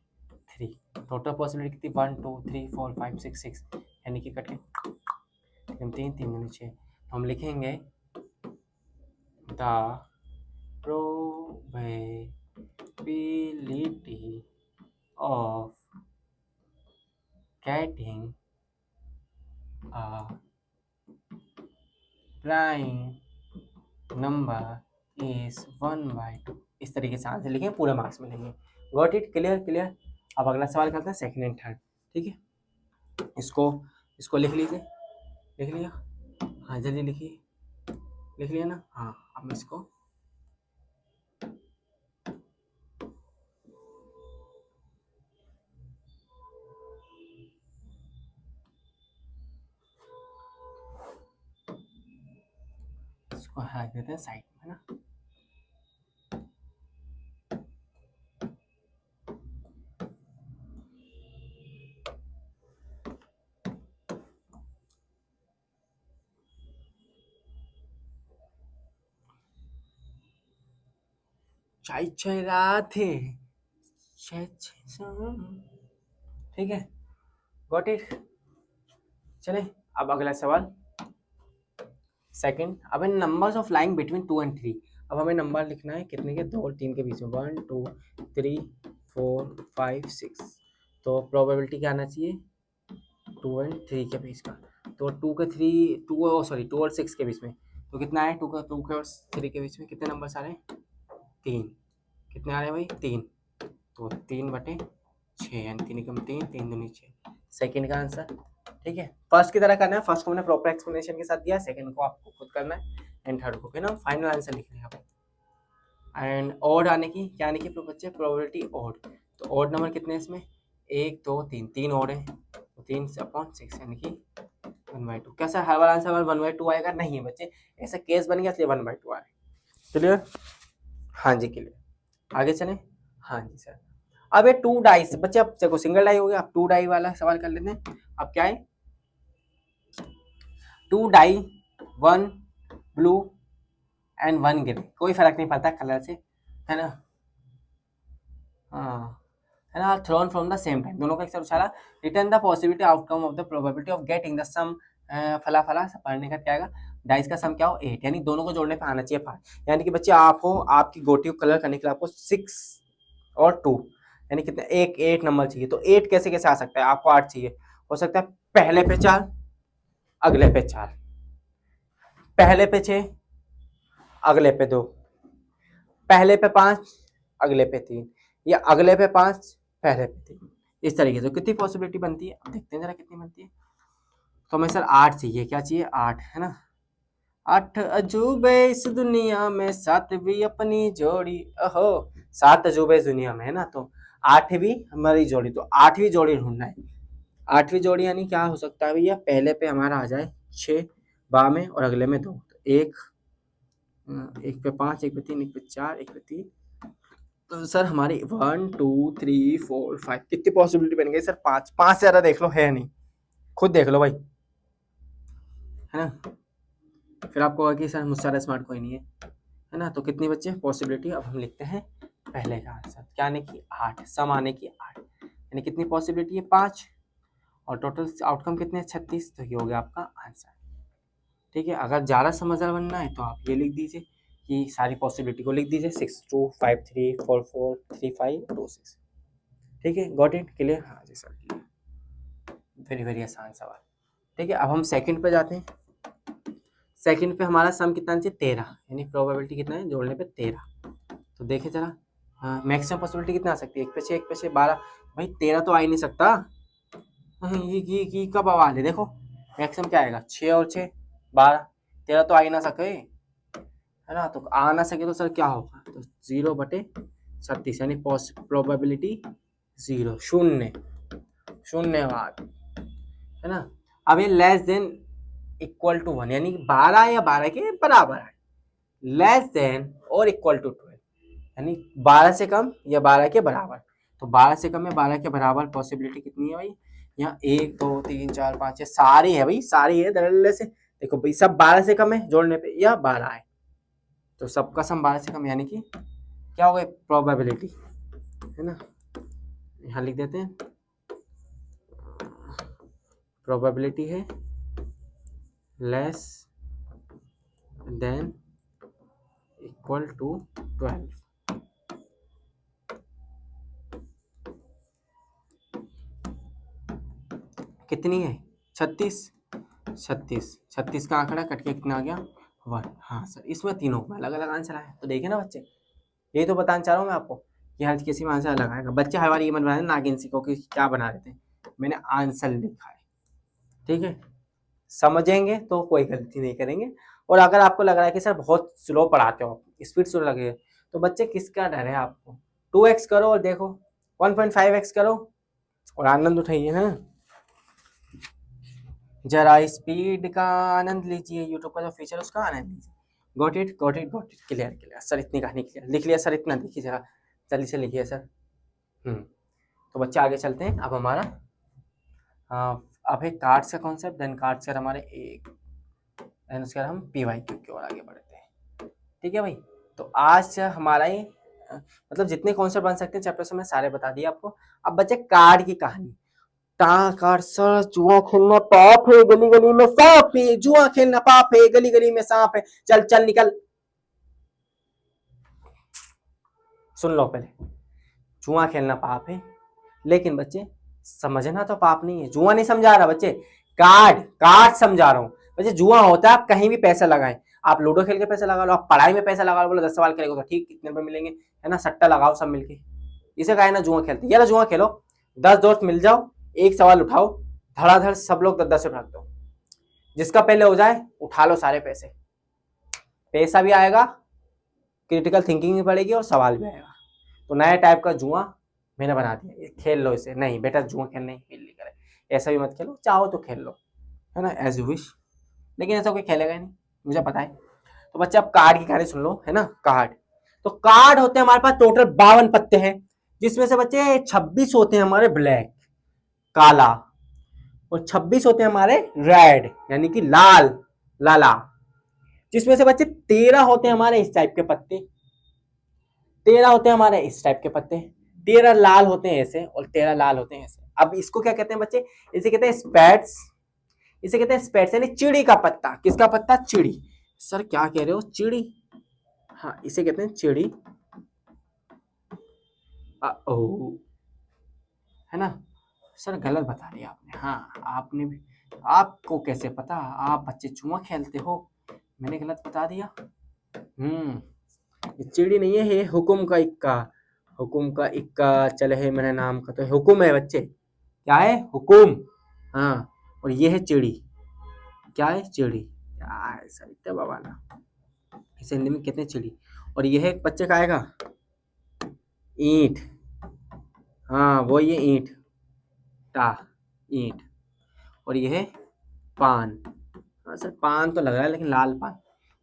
3। टोटल पॉसिबिलिटी कितनी, 1 2 3 4 5 6 6, यानी कि कट के 3 3 दूनी 6। तो हम लिखेंगे the probability of getting a prime number is 1/2। इस तरीके से आंसर लिखेंगे, पूरे मार्क्स मिलेंगे। Got it, clear clear. अब अगला सवाल करते हैं सेकंड एंड थर्ड, ठीक है। इसको लिख लीजिए, लिख लिया, हाँ जल्दी लिखिए, लिख लिया ना, हाँ। अब इसको हटा देते हैं साइड में ना। चाय चाय राधे, ठीक है, गॉट इट। चले अब अगला सवाल सेकंड। अब इन numbers of lying between 2 and 3। अब हमें नंबर लिखना है कितने के, 2 और 3 के बीच में, 1 2 3 4 5 6। तो प्रोबेबिलिटी क्या आना चाहिए, 2 एंड 3 के बीच का। तो 2 के 3 2 और 6 के बीच में, तो कितना है, 2 के और 3 के बीच में कितने नंबर आ रहे हैं, 3। कितने आ रहे हैं भाई, 3। तो 3/6, यानी 3 कम 3 3 दूनी 6, सेकेंड का आंसर, ठीक है। फर्स्ट की तरह करना है, फर्स्ट को मैंने प्रॉपर एक्सप्लेनेशन के साथ दिया, सेकंड को आपको खुद करना है, एंड थर्ड को, है ना, फाइनल आंसर लिखना है आपको। एंड ऑड आने की क्या आने की बच्चे, प्रोबेबिलिटी ऑड। तो ऑड नंबर कितने हैं इसमें, 1 2 3, 3 ऑड है, तो 3/6 यानी कि 1/2। क्या सर हर बार आंसर 1/2 आएगा, नहीं है बच्चे, ऐसा केस बन गया इसलिए 1/2 आए। क्लियर, हाँ जी क्लियर। आगे चलें, हाँ जी सर। अब ये 2 डाइस बच्चे, अब देखो सिंगल डाई हो गया, अब 2 डाई वाला सवाल कर लेते हैं। अब क्या है, 2 डाई, 1 ब्लू एंड 1 ग्रे, कोई फर्क नहीं पड़ता कलर से, है ना, हाँ, है ना, thrown from the same time, दोनों का एक साथ उछाला। Return the possibility outcome of the probability of getting the sum, फला फला पढ़ने का क्या आएगा, डाइस का सम क्या हो, 8, यानी दोनों को जोड़ने पे आना चाहिए 5। यानी कि बच्चे आपको आपकी गोटी को कलर करने के लिए आपको 6 और 2 यानी कितने, एक 8 नंबर चाहिए। तो 8 कैसे कैसे आ सकता है, आपको 8 चाहिए, हो सकता है पहले पे 4, अगले पे 4, पहले पे 6, अगले पे 2, पहले पे 5, अगले पे 3, या अगले पे 5, पहले पे 3। इस तरीके से कितनी पॉसिबिलिटी बनती है, अब देखते हैं जरा कितनी बनती है। तो हमें सर 8 चाहिए, क्या चाहिए, 8, है ना। 8 अजूबे इस दुनिया में, 7वीं अपनी जोड़ी, ओहो 7 अजूबे इस दुनिया में, है ना। तो 8वीं हमारी जोड़ी, तो 8वीं जोड़ी ढूंढना है। 8वीं जोड़ी यानी क्या हो सकता है भैया, पहले पे हमारा आ जाए 6 बा में, और अगले में 2, तो एक पे 5, एक पे 3, एक पे 4, एक पे 3। तो सर हमारी 1 2 3 4 5 कितनी पॉसिबिलिटी बन गई सर, 5 5 से ज्यादा देख लो, है नहीं, खुद देख लो भाई, है ना। फिर आपको होगा कि सर मुझसे ज़्यादा स्मार्ट कोई नहीं है ना। तो कितनी बच्चे पॉसिबिलिटी, अब हम लिखते हैं पहले का आंसर, क्या आने की, 8, सम आने की 8, यानी कितनी पॉसिबिलिटी है, 5, और टोटल आउटकम कितने, 36। तो ये हो गया आपका आंसर, ठीक है। अगर ज़्यादा समझदार बनना है तो आप ये लिख दीजिए कि सारी पॉसिबिलिटी को लिख दीजिए, 6 2 5 3 4 4 3 5 2 6, ठीक है, गॉट इट, क्लियर, हाँ जी सर, वेरी वेरी आसान सवाल, ठीक है। अब हम सेकंड पे जाते हैं। सेकंड पे हमारा सम कितना चाहिए, 13, यानी प्रोबेबिलिटी कितना है, जोड़ने पे 13। तो देखे जरा, हाँ मैक्सिमम पॉसिबिलिटी कितना आ सकती है, 1 पे 6 1 पे 6 12, भाई 13 तो आ ही नहीं सकता। ये कब आवाज है, देखो मैक्सिमम क्या आएगा, 6 और 6 12, 13 तो आ ही ना सके, है ना। तो आ ना सके तो सर क्या होगा, तो 0/36 यानी प्रोबेबिलिटी 0, शून्य, शून्यवाद, है ना। अब ये लेस देन इक्वल टू 1 यानी 12 या 12 के बराबर है, लेस देन और इक्वल टू 12 यानी 12 से कम या 12 के बराबर। तो 12 से कम या 12 के बराबर पॉसिबिलिटी कितनी है भाई, यहाँ 1 2 3 4 5 6 सारी है भाई, सारी है दरअसल से। देखो भाई सब 12 से कम है जोड़ने पे या 12 है, तो सबका सम 12 से कम यानी कि क्या होगा, प्रोबेबिलिटी, है ना। यहाँ लिख देते हैं प्रोबेबिलिटी है लेस देन इक्वल टू 12। कितनी है, 36, 36 का आंकड़ा कट के कितना आ गया 1। हाँ सर, इसमें तीनों में अलग अलग आंसर आए, तो देखे ना बच्चे, यही तो बताना चाह रहा हूँ मैं आपको कि हर किसी में आंसर अलग आएगा। बच्चे हर बार ये मत बनाए नागिन सीखो कि क्या बना रहे थे, मैंने आंसर लिखा है, ठीक है। समझेंगे तो कोई गलती नहीं करेंगे। और अगर आपको लग रहा है कि सर बहुत स्लो पढ़ाते हो, स्पीड स्लो लगे, तो बच्चे किसका डर है आपको, 2x करो और देखो, 1.5x करो और आनंद उठाइए, है। जरा स्पीड का आनंद लीजिए, यूट्यूब का जो फीचर है उसका आनंद लीजिए। Got it got it got it, clear clear sir, इतनी कहानी क्लियर, लिख लिया सर, इतना लिखिए जरा जल्दी से लिखिए सर। तो बच्चे आगे चलते हैं। अब हमारा अब है कार्ड्स का कॉन्सेप्ट, देन कार्ड्स का हमारे एक, देन उसके बाद हम PYQ की ओर आगे बढ़ते हैं, ठीक है भाई। तो आज हमारा ही मतलब जितने कॉन्सेप्ट बन सकते हैं चैप्टर से मैं सारे बता दिए आपको। अब बच्चे कार्ड की कहानी, कार्ड सर, जुआ खेलना पाप है, गली गली में सांप है, जुआ खेलना पाप है, गली गली में सांप है, चल चल निकल। सुन लो पहले, जुआ खेलना पाप है, लेकिन बच्चे समझना तो पाप नहीं है, जुआ नहीं समझा रहा बच्चे, कार्ड कार्ड समझा रहा हूँ बच्चे। जुआ होता है आप कहीं भी पैसा लगाएं, आप लूडो खेल के पैसा लगा लो, आप पढ़ाई में पैसा लगा लो, बोलो 10 सवाल करेगा तो ठीक, कितने रुपए मिलेंगे, है ना, सट्टा लगाओ सब मिलके, इसे कहा है ना जुआ खेलते। ये जुआ खेलो, 10 दोस्त मिल जाओ, एक सवाल उठाओ, धड़ाधड़ सब लोग 10 रख दो, जिसका पहले हो जाए उठा लो सारे पैसे, पैसा भी आएगा, क्रिटिकल थिंकिंग भी पड़ेगी और सवाल भी आएगा। तो नया टाइप का जुआ मैंने बना दिया, खेल लो इसे। नहीं बेटा जुआ खेलने ही नहीं करे, ऐसा भी मत खेलो, चाहो तो खेल लो, है ना, एज यू विश, लेकिन ऐसा कोई खेलेगा नहीं, मुझे पता है। तो बच्चे अब कार्ड की कहानी सुन लो, है ना। कार्ड, तो कार्ड होते हैं हमारे पास टोटल 52 पत्ते हैं, जिसमें से बच्चे 26 होते हैं हमारे ब्लैक, काला, और 26 होते हैं हमारे रेड यानी कि लाल, लाला, जिसमें से बच्चे 13 होते हैं हमारे इस टाइप के पत्ते, 13 होते हैं हमारे इस टाइप के पत्ते, 13 लाल होते हैं ऐसे और 13 लाल होते हैं ऐसे। अब इसको क्या कहते हैं बच्चे, इसे कहते हैं स्पैट्स, इसे कहते हैं स्पैट्स यानी चिड़ी का पत्ता। किसका पत्ता, चिड़ी। सर क्या कह रहे हो, चिड़ी, हाँ इसे कहते हैं चिड़ी, ओ, है ना। सर गलत बता दिया आपने, हाँ आपने भी, आपको कैसे पता, आप बच्चे जुआ खेलते हो, मैंने गलत बता दिया। ये चिड़ी नहीं है, ये हुकुम का इक्का, हुकुम का इक्का चले है मेरे नाम का, तो हुकुम है बच्चे, क्या है, हुकुम, हाँ। और ये है चिड़ी, क्या है, चिड़ी, क्या है सर इतना बाबा ना, इसे हिंदी में कहते हैं चिड़ी। और ये है बच्चे का आएगा ईंट, हाँ वो ये ईंट, टा, ईंट। और ये है पान, हाँ सर पान तो लग रहा है लेकिन लाल पान,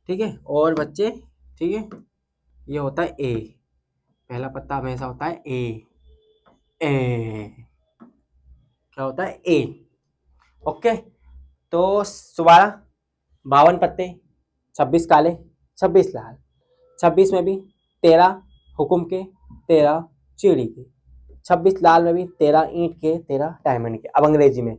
ठीक है। और बच्चे, ठीक है, ये होता है ए, पहला पत्ता हमेशा होता है ए, ए, क्या होता है ए, ओके। तो 52 पत्ते, 26 काले, 26 लाल, 26 में भी 13 हुकुम के, 13 चिड़ी के, 26 लाल में भी 13 ईंट के, 13 डायमंड के। अब अंग्रेजी में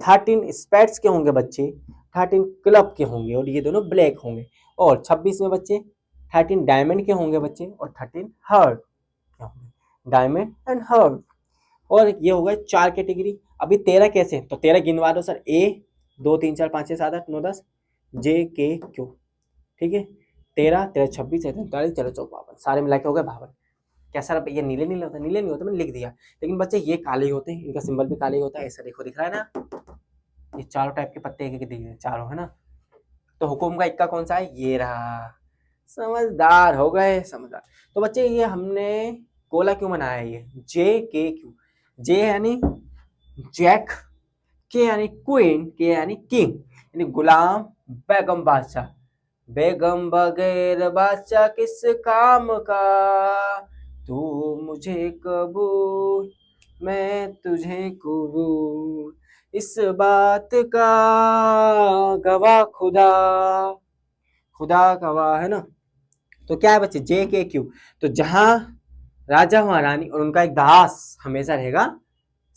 13 स्पेट्स के होंगे बच्चे, 13 क्लब के होंगे और ये दोनों ब्लैक होंगे। और 26 में बच्चे 13 डायमंड के होंगे बच्चे और 13 हर्ट के होंगे, डायमंड एंड हर्ट। और ये हो गए 4 कैटेगरी। अभी 13 कैसे, तो 13 गिनवा दो सर, ए 2 3 4 5 6 7 8 9 10, जे के क्यू, ठीक है। 13 13 26 43 13 54, सारे मिला के हो गए 52। क्या सर ये नीले नीले होते हैं, नीले नहीं होते, मैंने लिख दिया, लेकिन बच्चे ये काले ही होते हैं, इनका सिंबल भी काले ही होता है, ऐसा देखो दिख रहा है ना, ये चारों टाइप के पत्ते एक एक दिए चारों, है ना। तो हुकुम का इक्का कौन सा है, ये रहा, समझदार हो गए, समझदार। तो बच्चे ये हमने गोला क्यों बनाया है? ये जे के क्यों? जे यानी जैक, के यानी क्वीन, के यानी किंग, यानी गुलाम, बेगम बादशाह। बेगम बगैर बादशाह किस काम का, तू मुझे कबूल, मैं तुझे कबूल, इस बात का गवाह खुदा, खुदा गवाह है ना। तो क्या है बच्चे, जे के क्यू? तो जहां राजा वहां रानी और उनका एक दास हमेशा रहेगा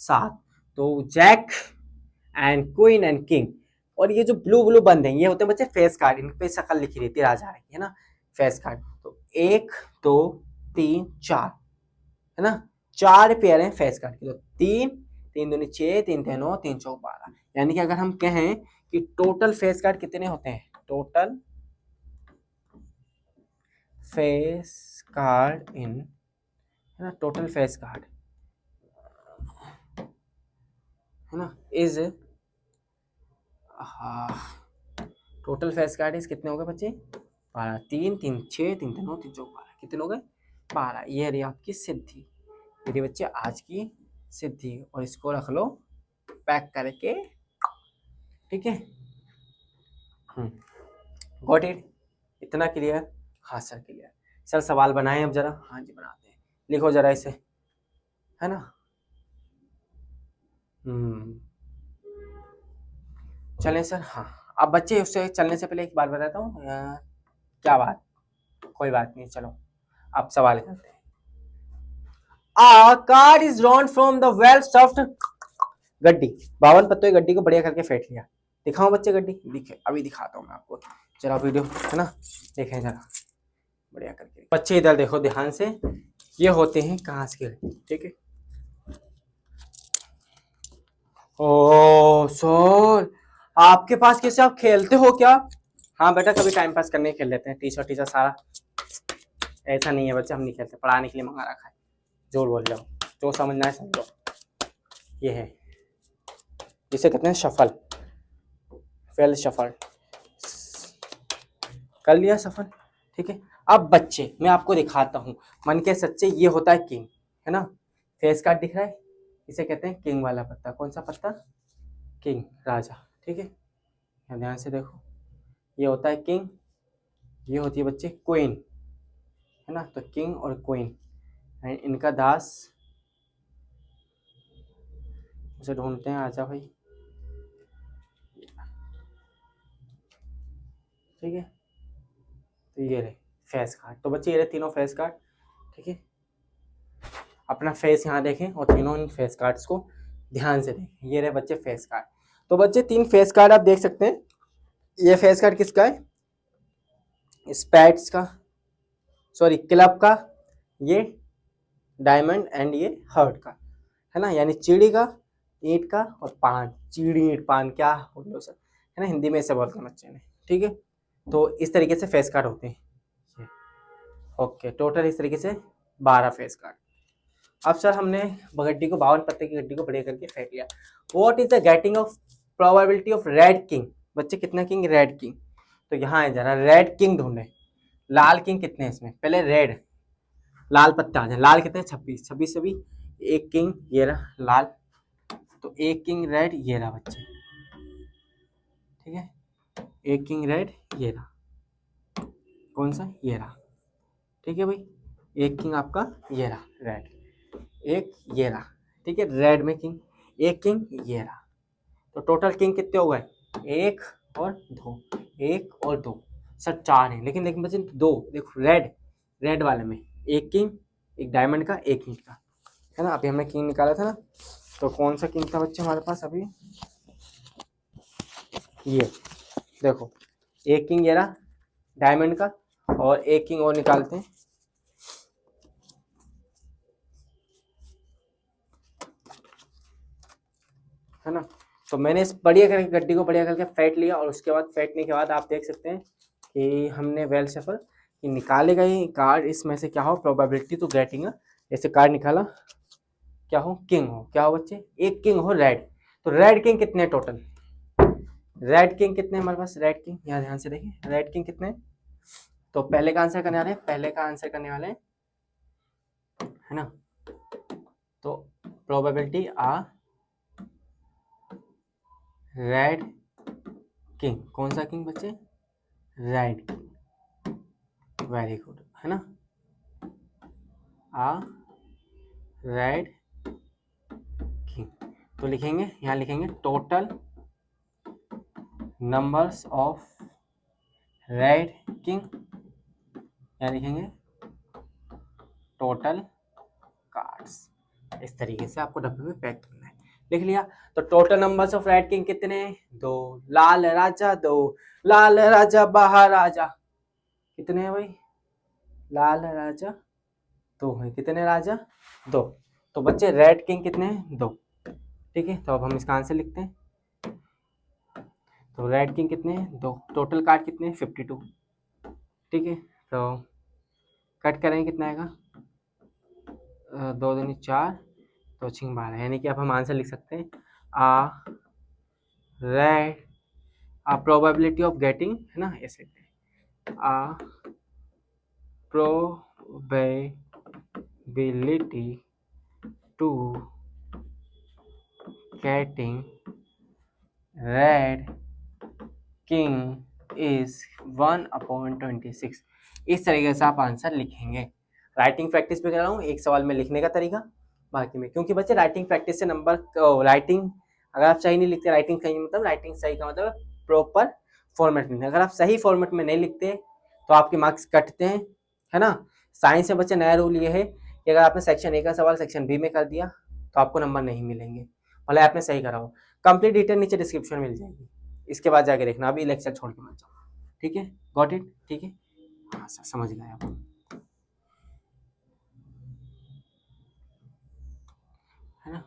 साथ। तो jack and queen and king. और ये जो ब्लू ब्लू बंद हैं ये होते हैं बच्चे फेस कार्ड, इन पे शक्ल लिखी रहती है राजा की, है ना, फेस कार्ड। तो 1 2 3 4 है ना, 4 पेयर हैं फेस कार्ड के। तो 3 3 दूनी 6, 3 3 9, 3 4 12। यानी कि अगर हम कहें कि टोटल फेस कार्ड कितने होते हैं, टोटल फेस कार्ड इन, है ना, टोटल फेस कार्ड है ना is, total face card is कितने हो गए बच्चे, 12। 3 3 6, 3 3 9, 3 4 12, कितने हो गए, 12। ये रही आपकी सिद्धि, ये रही बच्चे आज की सिद्धि। और इसको रख लो पैक करके, ठीक है। गॉट इट, इतना क्लियर? हाँ सर क्लियर। सर सवाल बनाएं अब जरा। हाँ जी बनाते हैं, लिखो जरा इसे, है ना। चलें सर। हाँ अब बच्चे उससे चलने से पहले एक बात बताता हूँ। क्या बात, कोई बात नहीं, चलो अब सवाल करते हैं। A card is drawn from the well stuffed गड्डी। 52 पत्तों की गड्डी को बढ़िया करके फेंट लिया। दिखाओ बच्चे गड्डी, दिखे अभी दिखाता हूँ मैं आपको, जरा वीडियो, है ना, देखें जरा बढ़िया करके। बच्चे इधर देखो ध्यान से, ये होते हैं कांच के गड्ढे, ठीक है। ओ सर, आपके पास कैसे, आप खेलते हो क्या? हाँ बेटा कभी टाइम पास करने खेल लेते हैं, टी शर्ट सारा। ऐसा नहीं है बच्चे, हम नहीं खेलते, पढ़ाने के लिए मंगा रखा है। जोर बोल जाओ, जो समझना है समझो। ये है, जिसे कहते हैं शफल, फेल शफल, कर लिया सफल, ठीक है। अब बच्चे मैं आपको दिखाता हूँ मन के सच्चे, ये होता है किंग, है ना, फेस कार्ड दिख रहा है, इसे कहते हैं किंग वाला पत्ता। कौन सा पत्ता, किंग, राजा, ठीक है। ध्यान से देखो, ये होता है किंग, ये होती है बच्चे क्वीन, है ना। तो किंग और क्वीन, इनका दास, उसे ढूंढते हैं, आजा भाई, ठीक है। तो ये रहे फेस कार्ड। तो बच्चे ये रहे तीनों फेस कार्ड, ठीक है। अपना फेस यहाँ देखें और तीनों इन फेस कार्ड्स को ध्यान से देखें। ये रहे बच्चे फेस कार्ड। तो बच्चे 3 फेस कार्ड आप देख सकते हैं। ये फेस कार्ड किसका है, स्पैट्स का, सॉरी क्लब का, ये डायमंड एंड ये हर्ट का, है ना, यानी चिड़ी का, ईंट का और पान, चिड़ी ईंट पान क्या बोल लो सर, है ना, हिंदी में ऐसे बोलते हैं बच्चे ने, ठीक है। तो इस तरीके से फेस कार्ड होते हैं। ओके, टोटल इस तरीके से 12 फेस कार्ड। अब सर हमने गड्डी को 52 पत्ते की गड्डी को बड़े करके फेंक लिया। What is the getting off probability of red king? बच्चे कितना किंग, रेड किंग। तो यहाँ है जरा रेड किंग ढूंढे। लाल किंग कितने हैं इसमें, पहले रेड, लाल पत्ता आ जाए। लाल कितने, 26, 26 से भी एक किंग, ये रहा लाल। तो एक किंग रेड, ये रहा बच्चे, ठीक है। एक किंग रेड, ये रहा, कौन सा, ये रहा, ठीक है भाई। एक किंग आपका ये रहा रेड, एक ये रहा, ठीक है, रेड में किंग, एक किंग ये रहा। तो टोटल किंग कितने हो गए, 1 और 2, 1 और 2, सर 4 है। लेकिन लेकिन बच्चे 2 देखो, रेड, रेड वाले में एक किंग, एक डायमंड का, एक किंग का, है ना। अभी हमने किंग निकाला था ना, तो कौन सा किंग था बच्चे हमारे पास अभी, ये देखो, एक किंग ये रहा डायमंड का, और एक किंग और निकालते हैं, है ना। तो मैंने इस बढ़िया करके गड्डी को बढ़िया करके फेंट लिया, और उसके बाद फेंटने के बाद आप देख सकते हैं कि हमने वेल शफल कि निकाले गए कार्ड, इसमें से क्या हो प्रोबेबिलिटी तो गेटिंग, जैसे कार्ड निकाला क्या हो, किंग हो, क्या हो बच्चे, एक किंग हो रेड। तो रेड किंग कितने टोटल, रेड किंग कितने हमारे पास, रेड किंग यहाँ ध्यान से देखिए, रेड किंग कितने, तो पहले का आंसर करने वाले हैं, पहले का आंसर करने वाले हैं, है ना। तो प्रोबेबिलिटी आ रेड किंग, कौन सा किंग बच्चे, रेड किंग, वेरी गुड, है ना। आ रेड किंग, तो लिखेंगे, यहाँ लिखेंगे total numbers of red king, यहाँ लिखेंगे टोटल कार्ड्स। इस तरीके से आपको डब्बे में पैक करना है। लिख लिया। तो total numbers of red king कितने, दो, लाल राजा दो, लाल राजा बाहर आजा, कितने हैं भाई, लाल राजा दो है, कितने राजा, दो। तो बच्चे रेड किंग कितने हैं, दो, ठीक है। तो अब हम इसका आंसर लिखते हैं। तो रेड किंग कितने हैं, दो, टोटल कार्ड कितने हैं, 52, ठीक है। तो कट करेंगे, कितना आएगा, दो दूनी चार, तो 6 12, यानी कि अब हम आंसर लिख सकते हैं a red a probability of getting, है ना, ऐसे a probability to getting red king is 1/26। इस तरीके से आप आंसर लिखेंगे। राइटिंग प्रैक्टिस पे कर रहा हूँ, एक सवाल में लिखने का तरीका, बाकी में, क्योंकि बच्चे राइटिंग प्रैक्टिस से नंबर, राइटिंग अगर आप सही नहीं लिखते, राइटिंग सही मतलब, राइटिंग सही का मतलब प्रॉपर फॉर्मेट में, अगर आप सही फॉर्मेट में नहीं लिखते तो आपके मार्क्स कटते हैं, है ना। साइंस में बच्चे नया रूल ये है कि अगर आपने सेक्शन ए का सवाल सेक्शन बी में कर दिया तो आपको नंबर नहीं मिलेंगे, भले आपने सही करा हो। कंप्लीट डिटेल नीचे डिस्क्रिप्शन मिल जाएगी, इसके बाद जाके देखना, अभी लेक्चर छोड़ के मत जाओ, ठीक है। गॉट इट, ठीक है, हाँ सर समझ गए आप, है ना।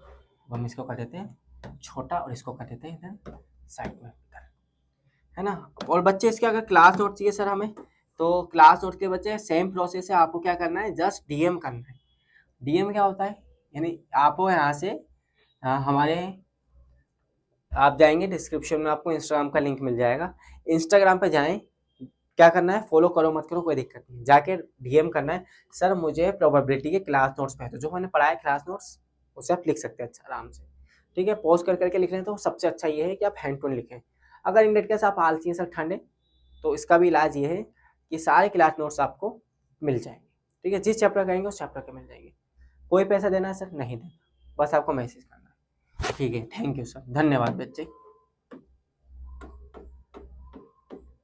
हम इसको कर देते हैं छोटा और इसको कर देते हैं इधर साइड में इधर, है ना। और बच्चे इसके अगर क्लास नोट चाहिए सर हमें, तो क्लास नोट के बच्चे सेम प्रोसेस है, आपको क्या करना है, जस्ट डीएम करना है। डीएम क्या होता है, यानी आपको यहाँ से हमारे, आप जाएंगे डिस्क्रिप्शन में आपको इंस्टाग्राम का लिंक मिल जाएगा, इंस्टाग्राम पे जाएं, क्या करना है, फॉलो करो मत करो कोई दिक्कत नहीं, जाके डीएम करना है, सर मुझे प्रोबेबिलिटी के क्लास नोट्स भेजो, जो मैंने पढ़ाया क्लास नोट्स उसे आप लिख सकते हैं अच्छा आराम से, ठीक है। पॉज कर करके लिख रहे हैं तो सबसे अच्छा ये है कि आप हैंड टू लिखें। अगर इन डेट केस आप आलसी हैं सर, ठंडे, तो इसका भी इलाज ये है कि सारे क्लास नोट्स आपको मिल जाएंगे, ठीक है। जिस चैप्टर कहेंगे उस चैप्टर के मिल जाएंगे। कोई पैसा देना है सर, नहीं देना, बस आपको मैसेज करना है, ठीक है। थैंक यू सर, धन्यवाद बच्चे।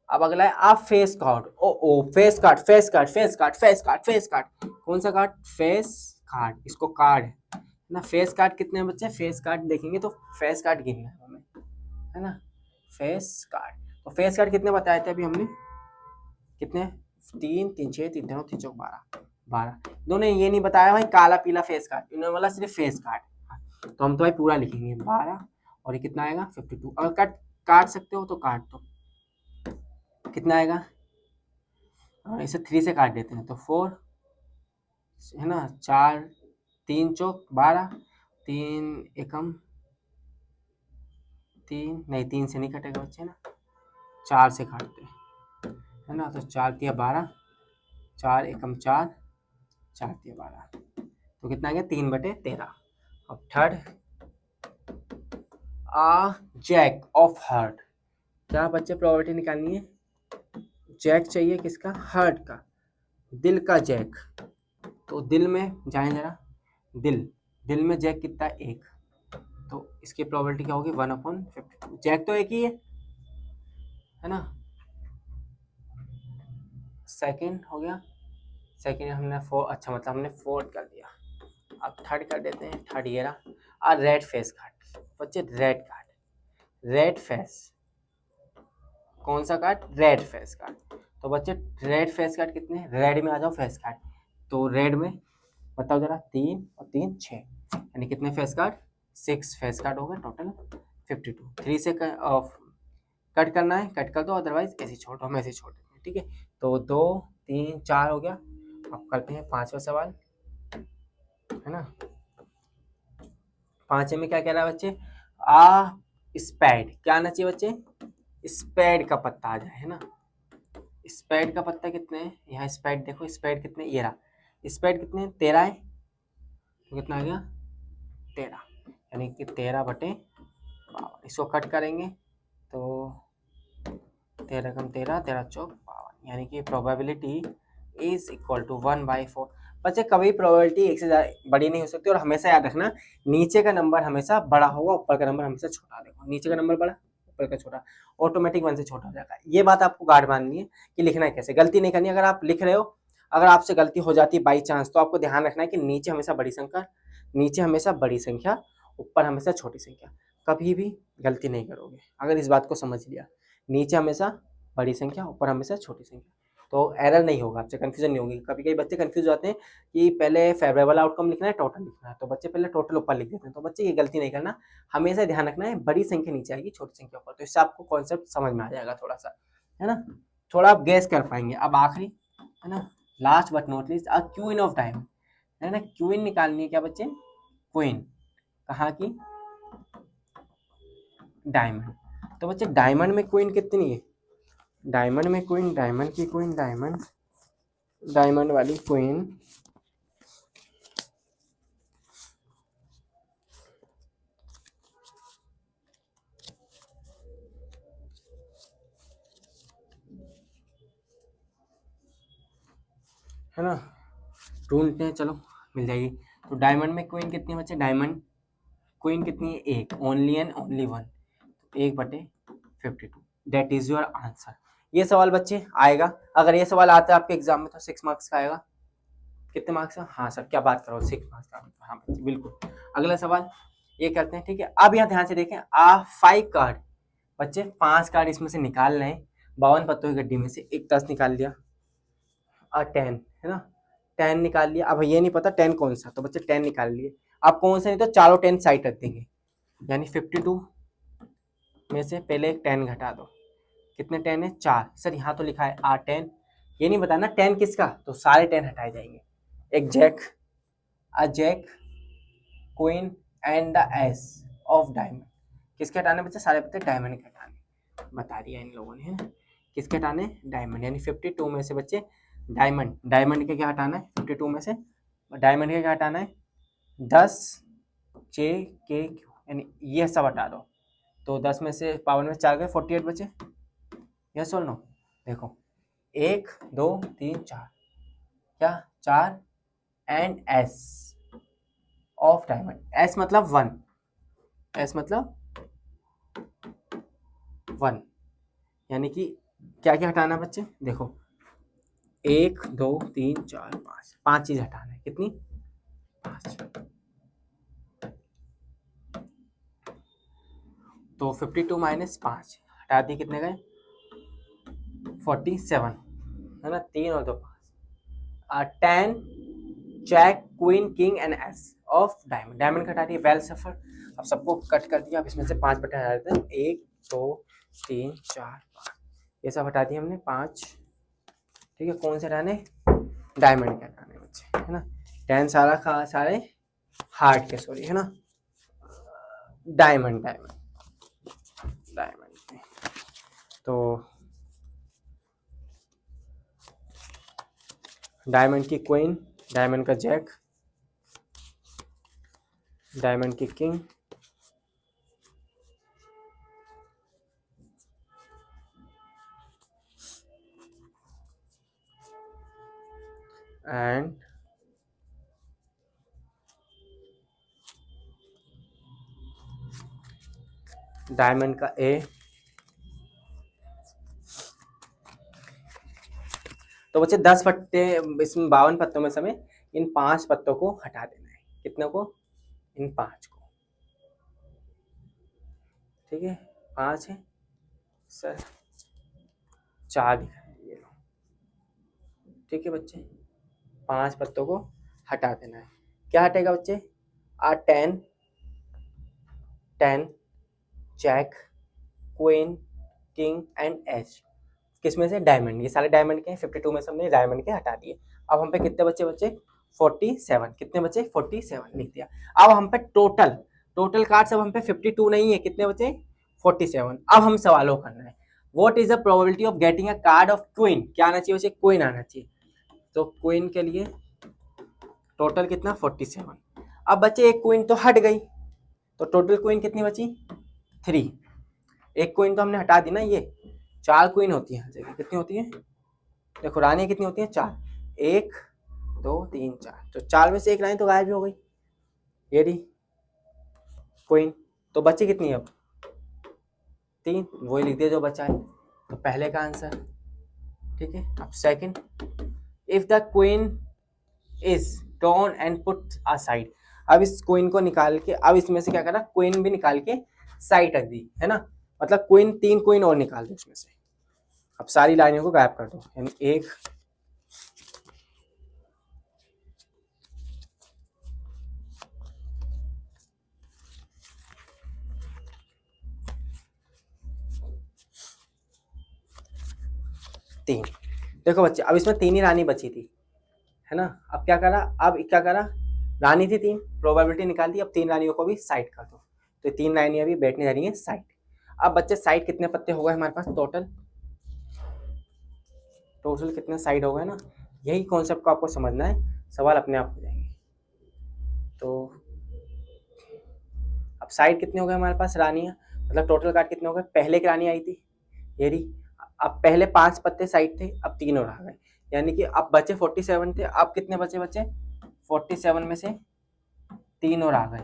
अब अगला है आप फेस कार्ड, ओ face card, face card, face card, face card, face card, कौन सा कार्ड, फेस कार्ड, इसको कार्ड है ना। फेस कार्ड कितने हैं बच्चे, फेस कार्ड देखेंगे तो फेस कार्ड गिनना है हमें, है ना। फेस कार्ड, तो फेस कार्ड कितने बताए थे अभी हमने, कितने, 3 3 6 3 3 3 4 12 12, इन्होंने ये नहीं बताया भाई काला पीला फेस कार्ड, इन्होंने बोला सिर्फ फेस कार्ड, तो हम तो भाई पूरा लिखेंगे 12, और ये कितना आएगा 52, अगर काट सकते हो तो काट दो, कितना आएगा, इसे 3 से काट देते हैं तो 4, है ना, 4 3 चौक 12, 3 एकम 3, नहीं 3 से नहीं कटेगा बच्चे ना, 4 से काटते हैं, है ना। तो 4 तिया 12, 4 एकम 4, 4 तिया 12, तो कितना आ गया 3/13। अब third, a jack of heart, क्या बच्चे प्रॉपर्टी निकालनी है, जैक चाहिए किसका, हार्ट का, दिल का जैक, तो दिल में जाए जरा, दिल में जैक कितना है, एक, तो इसकी प्रोबेबिलिटी क्या होगी 1/52, जैक तो एक ही है ना। सेकंड हो गया, सेकंड हमने 4, अच्छा मतलब हमने 4 कर दिया। अब थर्ड कर देते हैं, थर्ड ये रहा, और रेड फेस कार्ड बच्चे, रेड कार्ड, रेड फेस, कौन सा कार्ड, रेड फेस कार्ड, तो बच्चे रेड फेस कार्ड कितने, रेड में आ जाओ फेस कार्ड, तो रेड में बताओ जरा, 3 और 3 6, यानी कितने फेस कार्ड, 6 फेस कार्ड हो गए टोटल 52, 3 से कट करना है कट कर दो, अदरवाइज ऐसे छोड़ दो, हम ऐसे छोड़ देते हैं, ठीक है। तो 2 3 4 हो गया। अब करते हैं 5वां सवाल, है ना। 5वें में क्या कह रहा है बच्चे, आ स्पैड, क्या आना चाहिए बच्चे, स्पैड का पत्ता आ जाए, है ना, स्पेड का पत्ता कितने है, यहाँ स्पेड देखो, स्पेड कितने, ये रहा, स्पेड कितने 13 है, तो कितना आ गया 13, यानी कि 13/52। इसको कट करेंगे तो 13 कम 13, 13 चौक 52, यानी कि प्रोबेबिलिटी इज इक्वल टू 1/4। बच्चे कभी प्रोबेबिलिटी एक से ज़्यादा बड़ी नहीं हो सकती, और हमेशा याद रखना नीचे का नंबर हमेशा बड़ा होगा, ऊपर का नंबर हमेशा छोटा। देखो नीचे का नंबर बड़ा, ऊपर का छोटा, ऑटोमेटिक 1 से छोटा हो जाएगा। ये बात आपको गार्ड माननी है कि लिखना है कैसे, गलती नहीं करनी। अगर आप लिख रहे हो, अगर आपसे गलती हो जाती है बाई चांस, तो आपको ध्यान रखना है कि नीचे हमेशा बड़ी संख्या, नीचे हमेशा बड़ी संख्या, ऊपर हमेशा छोटी संख्या, कभी भी गलती नहीं करोगे अगर इस बात को समझ लिया। नीचे हमेशा बड़ी संख्या, ऊपर हमेशा छोटी संख्या, तो एरर नहीं होगा, आपसे कंफ्यूजन नहीं होगी। कभी कभी बच्चे कंफ्यूज होते हैं कि पहले फेवरेबल आउटकम लिखना है टोटल लिखना है, तो बच्चे पहले टोटल ऊपर लिख देते हैं। तो बच्चे ये गलती नहीं करना, हमेशा ध्यान रखना है बड़ी संख्या नीचे आएगी, छोटी संख्या ऊपर, तो इससे आपको कॉन्सेप्ट समझ में आ जाएगा थोड़ा सा, है ना, थोड़ा आप गैस कर पाएंगे। अब आखिरी, है ना, last but not least, a queen of diamond, है ना, क्वीन निकालनी है क्या बच्चे, क्वीन कहाँ की, डायमंड। तो बच्चे डायमंड में क्वीन कितनी है, डायमंड में क्वीन, डायमंड की क्वीन, डायमंड, डायमंड वाली क्वीन है ना, ढूंढते हैं, चलो मिल जाएगी। तो डायमंड में क्वीन कितनी है बच्चे, डायमंड क्वीन कितनी है, एक, only and only one, 1/52, that is your answer. ये सवाल बच्चे आएगा, अगर ये सवाल आता है आपके एग्जाम में तो 6 मार्क्स का आएगा। कितने मार्क्स का, हाँ सर क्या बात करो, 6 मार्क्स का, हाँ बच्चे बिल्कुल। अगला सवाल ये करते हैं, ठीक है। अब यहाँ ध्यान से देखें, 5 कार्ड, बच्चे 5 कार्ड इसमें से निकाल लें, 52 पत्तों की गड्डी में से एक 10 निकाल लिया, और 10, है ना, 10 निकाल लिया। अब ये नहीं पता 10 कौन सा, तो बच्चे 10 निकाल लिए। आप कौन सा, नहीं तो चारों 10 साइड रख देंगे, यानी 52 में से पहले एक 10 घटा दो, कितने 10 है, 4। सर यहाँ तो लिखा है R10, ये नहीं बताना 10 किसका, तो सारे 10 हटाए जाएंगे। एक jack, a jack, queen and the ace of diamond, किसके हटाने बच्चे, सारे बच्चे डायमंड के हटाने, बता दिया इन लोगों ने, है ना, किसके हटाने, डायमंड, यानी 52 में से बच्चे डायमंड, डायमंड के क्या हटाना है, 52 में से डायमंड के क्या हटाना है, 10 J K Q, यानी ये सब हटा दो। तो 10 में से पावर में 4 गए, 48 बचे, यस और नो। देखो 1 2 3 4, क्या 4, and ace of diamond, S मतलब 1, एस मतलब 1, यानी कि क्या क्या हटाना है बच्चे, देखो 1 2 3 4 5, 5 चीज हटाना है, कितनी, 5। तो 52 माइनस 5 हटा दिए, कितने गए, 47, है ना, 3 और 2 5, 10 jack queen king and ace of diamond, diamond का हटा दिए, वेल सफर। अब सबको कट कर दिया, अब इसमें से 5 बटे हटा देते हैं, 1 2 3 4 5, ये सब हटा दिए हमने 5, ठीक है। कौन से हटाने, डायमंड के हटाने बच्चे, है ना, 10 सारा खा सारे हार्ट के, सॉरी, है ना, डायमंड डायमंड डायमंड, तो डायमंड की क्वीन, डायमंड का जैक, डायमंड की किंग, एंड डायमंड का ए। तो बच्चे 10 पत्ते, इसमें 52 पत्तों में से हमें इन 5 पत्तों को हटा देना है, कितने को, इन 5 को, ठीक है। 5 है सर, 4 दिखाई, ये लो, ठीक है बच्चे, 5 पत्तों को हटा देना है। क्या हटेगा बच्चे, 10 10 jack queen king and ace, किसमें से, डायमंड, ये सारे डायमंड के हैं, 52 में से हमने डायमंड के हटा दिए। अब हम पे कितने बच्चे 47, कितने बचे, 47 लिख दिया। अब हम पे टोटल कार्ड सब हम पे 52 नहीं है, कितने बचे, 47। अब हम सवालों करना है, what is the probability of getting a card of queen, क्या आना चाहिए उसे, क्वीन आना चाहिए। तो क्वीन के लिए टोटल कितना 47। अब बच्चे एक क्वीन तो हट गई, तो टोटल क्वीन कितनी बची 3। एक क्वीन तो हमने हटा दी ना, ये 4 क्वीन होती है हर जगह, कितनी होती है देखो, रानी कितनी होती है 4, 1 2 3 4, तो 4 में से एक रानी तो गायब ही हो गई, ये रही क्वीन। तो बची कितनी अब 3, वही लिख दिया जो बचा है, तो पहले का आंसर। ठीक है, अब second, if the queen is turn and put aside, अब इस क्वीन को निकाल के, अब इसमें से क्या करा, क्वीन भी निकाल के साइड रख दी है ना, मतलब क्वीन 3 क्वीन और निकाल दो उसमें से, अब सारी लाइनों को गायब कर दो, यानी एक 3। देखो बच्चे, अब इसमें 3 ही रानी बची थी है ना, अब क्या करा, अब क्या करा, रानी थी 3, प्रोबेबिलिटी निकाल दी, अब 3 रानियों को भी साइड कर दो, तो 3 रानियां भी बैठने जा रही हैं साइड। अब बच्चे साइड कितने पत्ते हो गए हमारे पास, टोटल टोटल कितने साइड हो गए ना, यही कॉन्सेप्ट को आपको समझना है, सवाल अपने आप हो जाएंगे। तो अब साइड कितने हो गए हमारे पास रानियां, मतलब टोटल कार्ड कितने हो गए, पहले की रानी आई थी ये रही, अब पहले 5 पत्ते साइड थे, अब 3 और आ गए, यानी कि अब बचे 47 थे, अब कितने बचे 47 में से 3 और आ गए,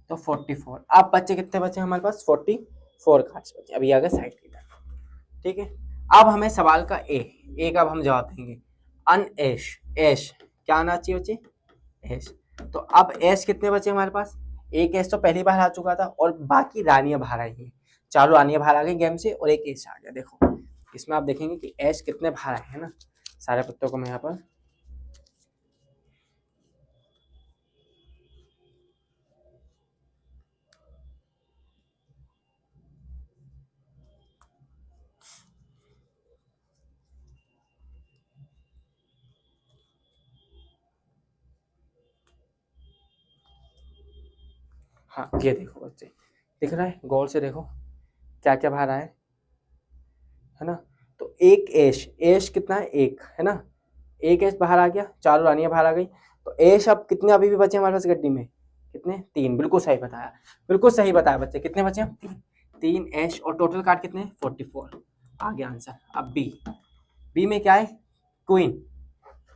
तो 44। अब बच्चे कितने बचे हमारे पास 44 कार्ड्स बचे, अब ये आ गए साइड की तरफ। ठीक है, अब हमें सवाल का ए का अब हम जवाब देंगे, अन ऐश, ऐश क्या आना चाहिए बच्चे, ऐश। तो अब ऐश कितने बचे हमारे पास, एक ऐश तो पहली बार आ चुका था और बाकी रानियां बाहर आई हैं, चारों रानियां बाहर आ गई गेम से और एक ऐश आ गया। देखो इसमें आप देखेंगे कि ऐश कितने बाहर आए हैं ना, सारे पत्तों को मैं यहाँ पर हाँ ये देखो बच्चे, दिख रहा है, गौर से देखो क्या क्या बाहर आया है ना। तो एक ऐश, ऐश कितना है एक है ना, एक ऐश बाहर आ गया, चारों रानियां बाहर आ गई, तो ऐश अब कितने अभी भी बचे हमारे पास गड्डी में, कितने 3, बिल्कुल सही बताया, बिल्कुल सही बताया बच्चे, कितने बचे हम 3, 3 ऐश और टोटल कार्ड कितने 44, आ गया आंसर। अब बी, बी में क्या है क्वीन,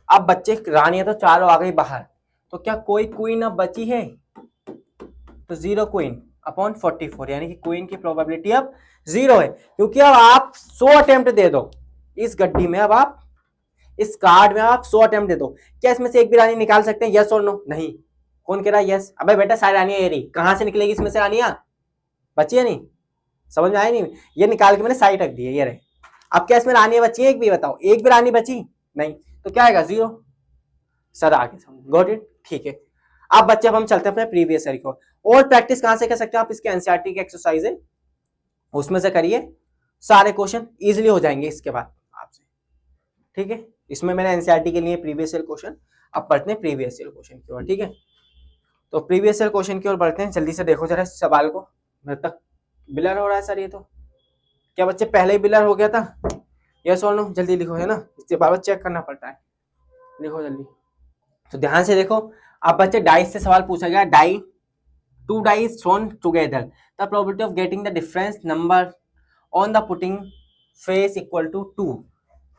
अब बच्चे रानियां तो चारों आ गई बाहर, तो क्या कोई क्वीन अब बची है, तो 0 क्वीन अपॉन 44, यानी कि क्वीन की प्रोबेबिलिटी अब 0 है, क्योंकि अब आप 100 अटेम्प्ट दे दो इस गड्डी में, अब आप इस कार्ड में आप 100 अटेम्प्ट दे दो, क्या इसमें से एक भी रानी निकाल सकते हैं, यस और नो, नहीं, कौन कह रहा है यस, अबे बेटा सारी रानियां ये रही, कहां से निकलेगी इसमें से रानियां, बची है नहीं, समझ में आया नहीं, ये निकाल के मैंने साइड रख दी है, ये रहे। अब क्या इसमें रानियां बची है, एक भी बताओ, एक भी रानी बची नहीं, तो क्या आएगा 0, सर आगे समझ, गॉट इट, ठीक है। अब बच्चे, अब हम चलते हैं अपने प्रीवियस ईयर को, और प्रैक्टिस कहां से कर सकते हैं आप, इसके एनसीईआरटी की एक्सरसाइज है उसमें से करिए, सारे क्वेश्चन इजीली हो जाएंगे इसके बाद आपसे। ठीक है, इसमें मैंने एनसीईआरटी के लिए प्रीवियस ईयर क्वेश्चन, अब पढ़ते हैं प्रीवियस ईयर क्वेश्चन की ओर। ठीक है, तो प्रीवियस ईयर क्वेश्चन की ओर बढ़ते हैं, जल्दी से देखो जरा सवाल को, मेरे तक बिलर हो रहा है सर, ये तो क्या बच्चे पहले ही बिलर हो गया था, यस और नो, जल्दी लिखो है ना, इसके बाद चेक करना पड़ता है, लिखो जल्दी। तो ध्यान से देखो, अब बच्चे डाइस से सवाल पूछा गया, die, 2 dice thrown together, the probability of getting the difference number on the putting face equal to 2,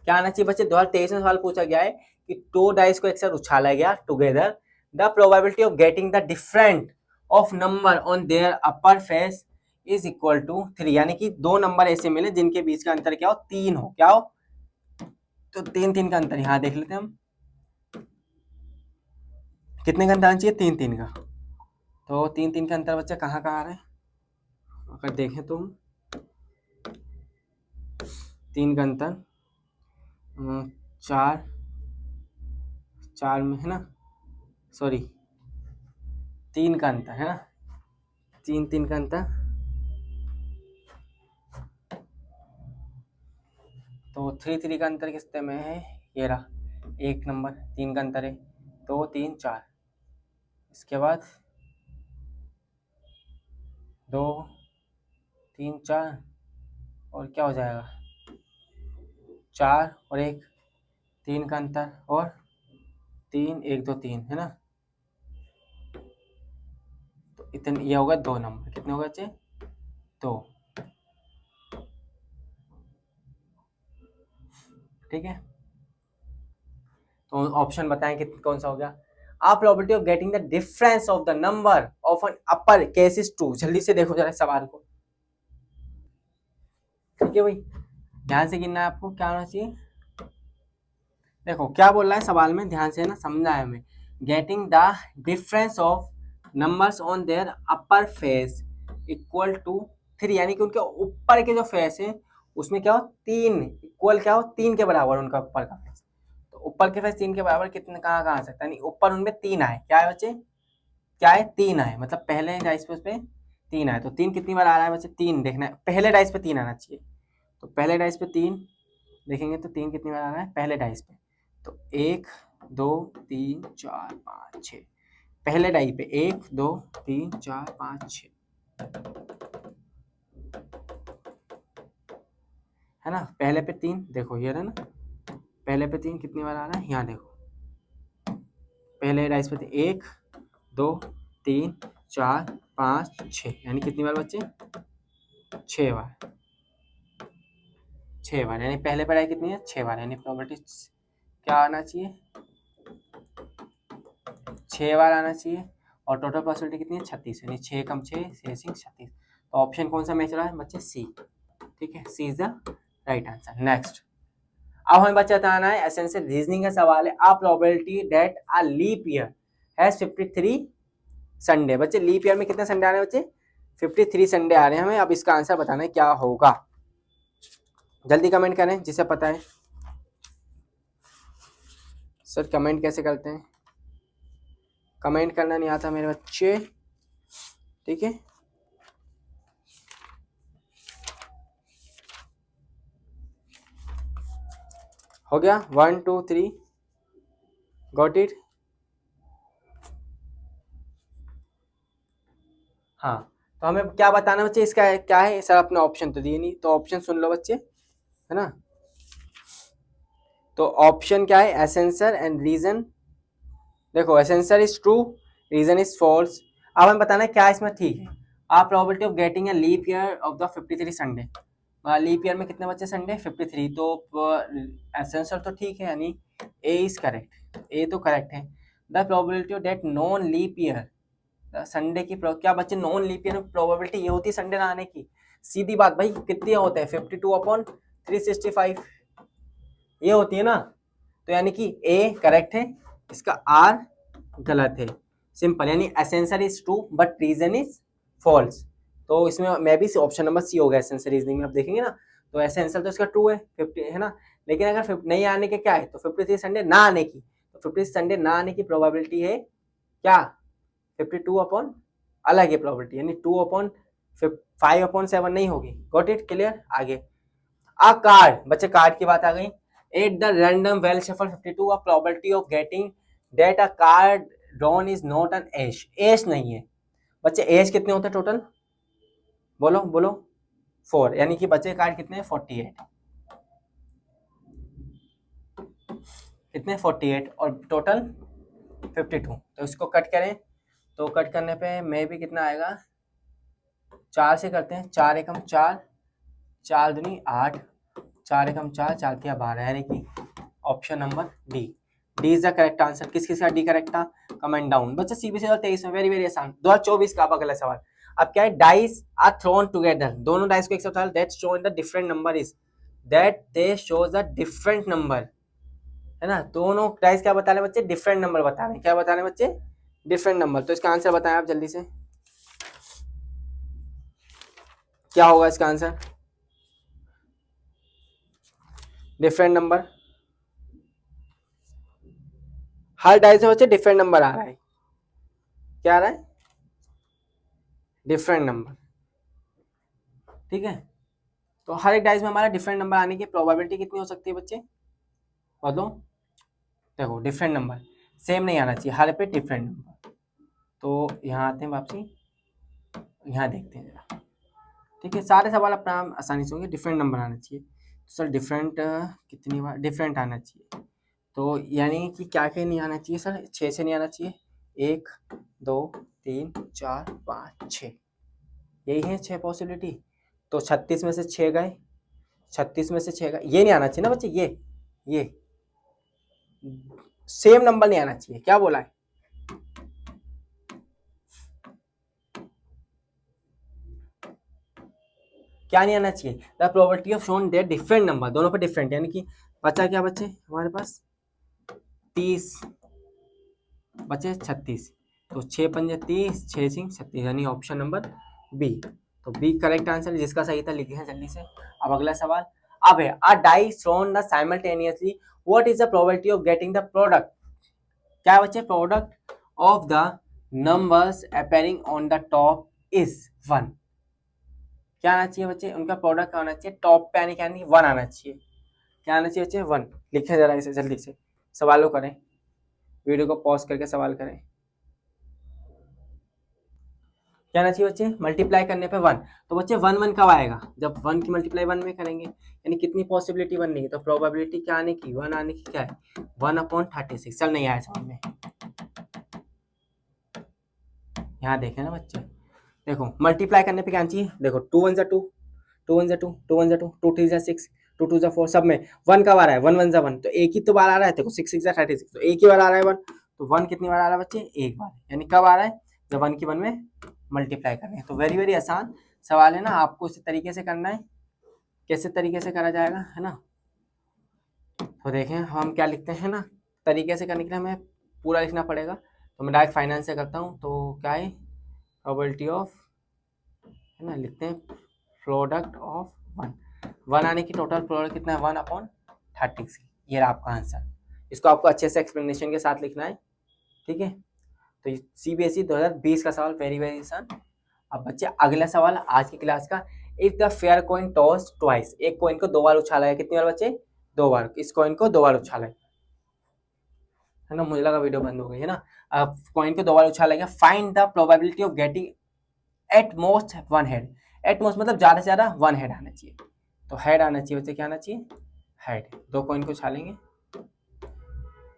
क्या आना चाहिए बच्चे, 2023 में सवाल पूछा गया है कि 2 डाइस को एक साथ उछाला गया together, the probability of getting the different of number on their upper face is equal to 3, यानी कि 2 नंबर ऐसे मिले जिनके बीच का अंतर क्या हो, 3 हो, क्या हो, तो 3 का अंतर यहाँ देख लेते हैं हम, कितने का अंतर आना चाहिए, 3 का, तो 3 का अंतर बच्चा कहाँ कहाँ आ रहा है, अगर देखें तो 3 का अंतर 4 4 में है ना, सॉरी 3 का अंतर है ना, 3 का अंतर, तो 3 का अंतर किसते में है, ये रहा 1 नंबर, 3 का अंतर है 2 3 4, इसके बाद 2 3 4 और क्या हो जाएगा 4 और 1, 3 का अंतर, और 3 1 2 3 है ना। तो इतने ये होगा 2 नंबर, कितने होगा बच्चे? 2। ठीक है, तो ऑप्शन बताएं कि कौन सा हो गया। A probability of getting the difference of the number of an upper case is 2। जल्दी से देखो जरा सवाल को, ठीक है भाई, ध्यान से गिनना है आपको। क्या होना चाहिए, देखो क्या बोल रहा है सवाल में, ध्यान से ना समझना है हमें। Getting the difference of numbers on their upper face equal to 3, यानी कि उनके ऊपर के जो फेस है उसमें क्या हो, 3 इक्वल, क्या हो, 3 के बराबर उनका ऊपर का फेस। तो ऊपर के फेस 3 के बराबर कितने, कहाँ कहाँ आ सकता है, यानी ऊपर उनमें 3 आए, क्या है बच्चे, क्या है, 3 आए, मतलब पहले डाइस पे उस पे 3 आए। तो 3 कितनी बार आ रहा है बच्चे, 3 देखना है, पहले डाइस पे 3 आना चाहिए। तो पहले डाइस पे 3 देखेंगे तो 3 कितनी बार आ रहा है पहले डाइस पे, तो 1 2 3 4 5 6, पहले डाई पे 1 2 3 4 5 6, है ना। पहले पे 3 देखो ये है ना, पहले पे 3 कितनी बार आ रहा है, यहाँ देखो, पहले डाइस पे 1 2 3 4 5 6, यानी कितनी बार बच्चे, 6 बार, 6 बार, यानी पहले पढ़ाई कितनी है, 6 बार, यानी प्रोबेबिलिटी क्या आना चाहिए, 6 बार आना चाहिए। और टोटल पॉसिबिलिटी कितनी है, 36, यानी 6 कम 6 36। तो ऑप्शन कौन सा मैच रहा है बच्चे, सी। ठीक है, C is the right answer. Next, अब हमें बच्चा बताना है एसेंशियल रीजनिंग का सवाल है। A probability that a leap year has 53 Sunday. बच्चे लीप ईयर में कितने संडे आ रहे हैं बच्चे, 53 संडे आ रहे हैं। हमें अब इसका आंसर बताना है क्या होगा, जल्दी कमेंट करें जिसे पता है। सर कमेंट कैसे करते हैं, कमेंट करना नहीं आता मेरे बच्चे, ठीक है। हो गया, 1 2 3, गॉट इट। हाँ, तो हमें क्या बताना बच्चे, इसका क्या है सर, अपने ऑप्शन तो दिए नहीं, तो ऑप्शन सुन लो बच्चे, है ना। तो ऑप्शन क्या है, एसेंसर एंड रीजन। देखो assertion is true, reason is false. अब हमें बताना है क्या इसमें ठीक है। आप probability of getting a leap year of the 53 Sunday, leap year में कितने बच्चे संडे, 53। तो एसेंसर तो ठीक है, यानी ए इज करेक्ट, ए तो करेक्ट है। The probability of that non leap year Sunday की क्या बच्चे, नॉन लीप ईयर में प्रोबेबिलिटी ये होती है संडे ना आने की, सीधी बात भाई, कितनी होता है 52/365, ये होती है ना। तो यानी कि ए करेक्ट है, इसका आर गलत है, सिंपल। यानी assertion is true but reason is false. तो इसमें मैं भी ऑप्शन नंबर सी होगा एसेंसर रीजनिंग में, आप देखेंगे ना। तो एसेंसर तो इसका ट्रू है 50, है ना। लेकिन अगर नहीं आने के क्या है, तो 53 संडे ना आने की, तो 53 संडे ना आने की प्रोबेबिलिटी है क्या, 52 अलग है प्रोबेबिलिटी, यानी 2/5/7 नहीं होगी। Got it, clear. आगे, आ कार्ड, बच्चे कार्ड की बात आ गई। At the random well shuffle 52, a probability of getting that a card drawn is not an ace, S नहीं है बच्चे। एस कितने होते हैं टोटल, बोलो बोलो, 4, यानी कि बच्चे कार्ड कितने हैं, 48, कितने 48 और टोटल 52। तो इसको कट करें, तो कट करने पे मे भी कितना आएगा, 4 से करते हैं, 4 एकम 4, 4 दूनी 8, 4 एकम 4, 4 तिया 12, यानी कि option number D, D is the correct answer. किस किस का डी करेक्ट था, कमेंट डाउन। बच्चे सीबीएसई 2023 में वेरी वेरी आसान, 2024 का अगला सवाल। अब क्या है, डाइस आर थ्रोन टुगेदर, दोनों डाइस को एक साथ उठाओ, that show in the different number is, that they shows the different number, है ना। दोनों डाइस क्या बता रहे हैं बच्चे, डिफरेंट नंबर बता रहे हैं, क्या बता रहे हैं बच्चे, डिफरेंट नंबर। तो इसका आंसर बताएं आप जल्दी से, क्या होगा इसका आंसर, डिफरेंट नंबर। हर डाइस में बच्चे डिफरेंट नंबर आ रहा है, क्या आ रहा है, डिफरेंट नंबर, ठीक है। तो हर एक डाइस में हमारा डिफरेंट नंबर आने की प्रोबेबिलिटी कितनी हो सकती है बच्चे, बोलो। देखो डिफरेंट नंबर सेम नहीं आना चाहिए, हर पे डिफरेंट नंबर। तो यहाँ आते हैं वापसी, यहाँ देखते हैं जरा, ठीक है। सारे सवाल अपना आसानी से होंगे, डिफरेंट नंबर आना चाहिए। सर डिफरेंट कितनी बार डिफरेंट आना चाहिए, तो यानी कि क्या क्या नहीं आना चाहिए सर, 6 से नहीं आना चाहिए, 1 2 3 4 5 6, यही है 6 पॉसिबिलिटी। तो 36 में से 6 गए, 36 में से 6 गए, ये नहीं आना चाहिए ना बच्चे, ये सेम नंबर नहीं आना चाहिए, क्या बोला है? क्या नहीं आना चाहिए? The probability of shown their different number, दोनों पे डिफरेंट, यानी कि बचा क्या बच्चे हमारे पास 30, बचे 36, तो 6 पंजे 30, 6 सिंह 36, यानी ऑप्शन नंबर बी। तो बी करेक्ट आंसर है, जिसका सही था लिखे हैं जल्दी से। अब अगला सवाल अब है, a die thrown the simultaneously what is the probability of getting the product? क्या बच्चे? Product of the numbers appearing on the top is 1। क्या आना चाहिए बच्चे? उनका प्रोडक्ट आना चाहिए टॉप पे, आने क्या नहीं 1 आना चाहिए। क्या आना चाहिए बच्चे? 1। लिखें जरा इसे जल्दी से, सवालों करें, वीडियो को पॉज करके सवाल करें। क्या आना चाहिए बच्चे? मल्टीप्लाई करने पे 1। तो बच्चे 1 कब आएगा? जब 1 की मल्टीप्लाई 1 में करेंगे, यानी कितनी पॉसिबिलिटी बननी है, तो प्रोबेबिलिटी क्या आने की? 1 आने की क्या है? 1/36। चल नहीं आया समझ में, यहाँ देखें ना बच्चे, देखो मल्टीप्लाई करने पे क्या आना चाहिए, देखो 2 1 2, 2 1 2, 2 1 2, 2 3 6, 2 2 4, सब में 1 कब आ रहा है? 1 1 1, तो एक ही तो बार आ रहा है, देखो 6 6 36, तो एक ही बार आ रहा है 1, तो 1 कितनी बार आ रहा है बच्चे? एक बार, यानी कब आ रहा है? जब 1 की 1 में मल्टीप्लाई कर रहे हैं। तो वेरी वेरी आसान सवाल है ना, आपको इसी तरीके से करना है। कैसे तरीके से करा जाएगा, है ना? तो देखें हम क्या लिखते हैं ना, तरीके से करने के लिए हमें पूरा लिखना पड़ेगा, तो मैं डायरेक्ट फाइनेंस से करता हूँ। तो क्या है? प्रोबेबिलिटी ऑफ, है ना, लिखते हैं प्रोडक्ट ऑफ 1 आने की टोटल प्रोडक्ट कितना है? 1/36। ये रहा आपका आंसर। इसको आपको अच्छे से एक्सप्लेनेशन के साथ लिखना है, ठीक है? तो CBSE 2020 का सवाल वेरी वेरी आसान। अब बच्चे अगला सवाल आज की क्लास का, if the fair coin toss twice, एक कॉइन को 2 बार उछाला है, कितनी बार बच्चे? 2 बार, इस कॉइन को 2 बार उछाला है ना, मुझे लगा वीडियो बंद हो गई है ना। अब कॉइन को 2 बार उछाला गया, find the probability of getting at most 1 head. At most मतलब ज्यादा से ज्यादा 1 हेड आना चाहिए, तो हेड आना चाहिए बच्चे, क्या आना चाहिए? हेड। 2 कॉइन को उछालेंगे,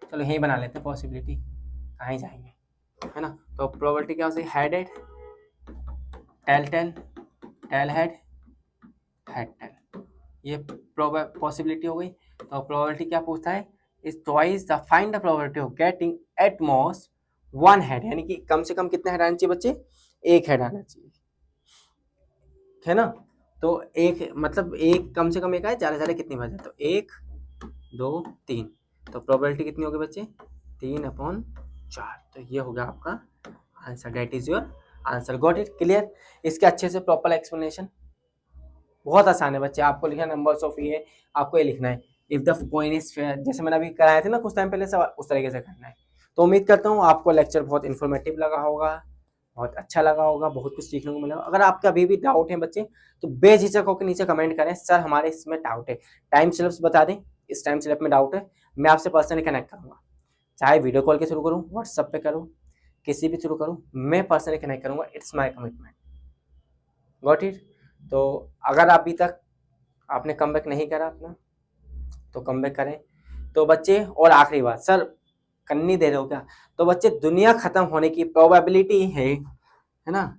चलो यही बना लेते हैं पॉसिबिलिटी, कहाँ ही जाएंगे, है ना? तो प्रोबेबिलिटी क्या हो सकती है? Head head, tail tail, tail head, head tail, ये पॉसिबिलिटी हो गई। तो प्रोबेबिलिटी क्या पूछता है? Is twice the find the probability of getting at most 1 head, यानी कि कम से कम कितने हेड आना चाहिए बच्चे? 1 हेड आना चाहिए, है ना? तो एक मतलब एक कम से कम एक आए, ज्यादा से ज्यादा कितनी बार? तो 1 2 3, तो प्रोबेबिलिटी कितनी होगी बच्चे? 3/4। तो ये होगा आपका answer, that is your answer. Got it? Clear? इसके अच्छे से प्रॉपर एक्सप्लेनेशन, बहुत आसान है बच्चे। आपको लिखना नंबर्स ऑफ ये, आपको ये लिखना है if the coin is fair, जैसे मैंने अभी कराए थे ना कुछ टाइम पहले सवाल, उस तरीके से करना है। तो उम्मीद करता हूँ आपको लेक्चर बहुत इन्फॉर्मेटिव लगा होगा, बहुत अच्छा लगा होगा, बहुत कुछ सीखने को मिला। अगर आपका अभी भी डाउट है बच्चे, तो बेझिझक होकर नीचे कमेंट करें, सर हमारे इसमें डाउट है, टाइम स्लिप्स बता दें, इस टाइम स्लिप में डाउट है, मैं आपसे पर्सनली कनेक्ट करूँगा, चाहे वीडियो कॉल के थ्रू करूँ, व्हाट्सएप पे करूँ, किसी भी थ्रू करूँ, मैं पर्सनली कनेक्ट करूँगा। It's my commitment. Got it? तो अगर अभी तक आपने कम बैक नहीं करा अपना, तो कम बैक करें। तो बच्चे और आखिरी बात, सर करनी दे रहे हो क्या? तो बच्चे दुनिया खत्म होने की प्रोबेबिलिटी है ना?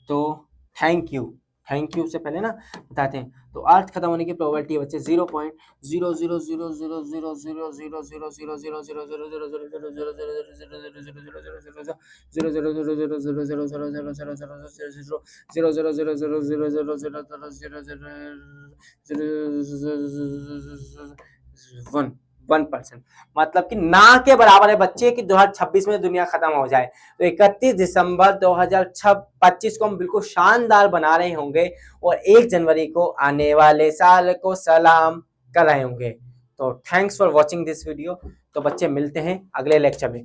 तो थैंक यू से पहले ना बताते हैं, तो अर्थ खत्म होने की प्रोबेबिलिटी है बच्चे 1%, मतलब कि ना के बराबर है बच्चे कि 2026 में दुनिया खत्म हो जाए। तो 31 दिसंबर 2025 को हम बिल्कुल शानदार बना रहे होंगे और 1 जनवरी को आने वाले साल को सलाम कर रहे होंगे। तो thanks for watching this video. तो बच्चे मिलते हैं अगले लेक्चर में।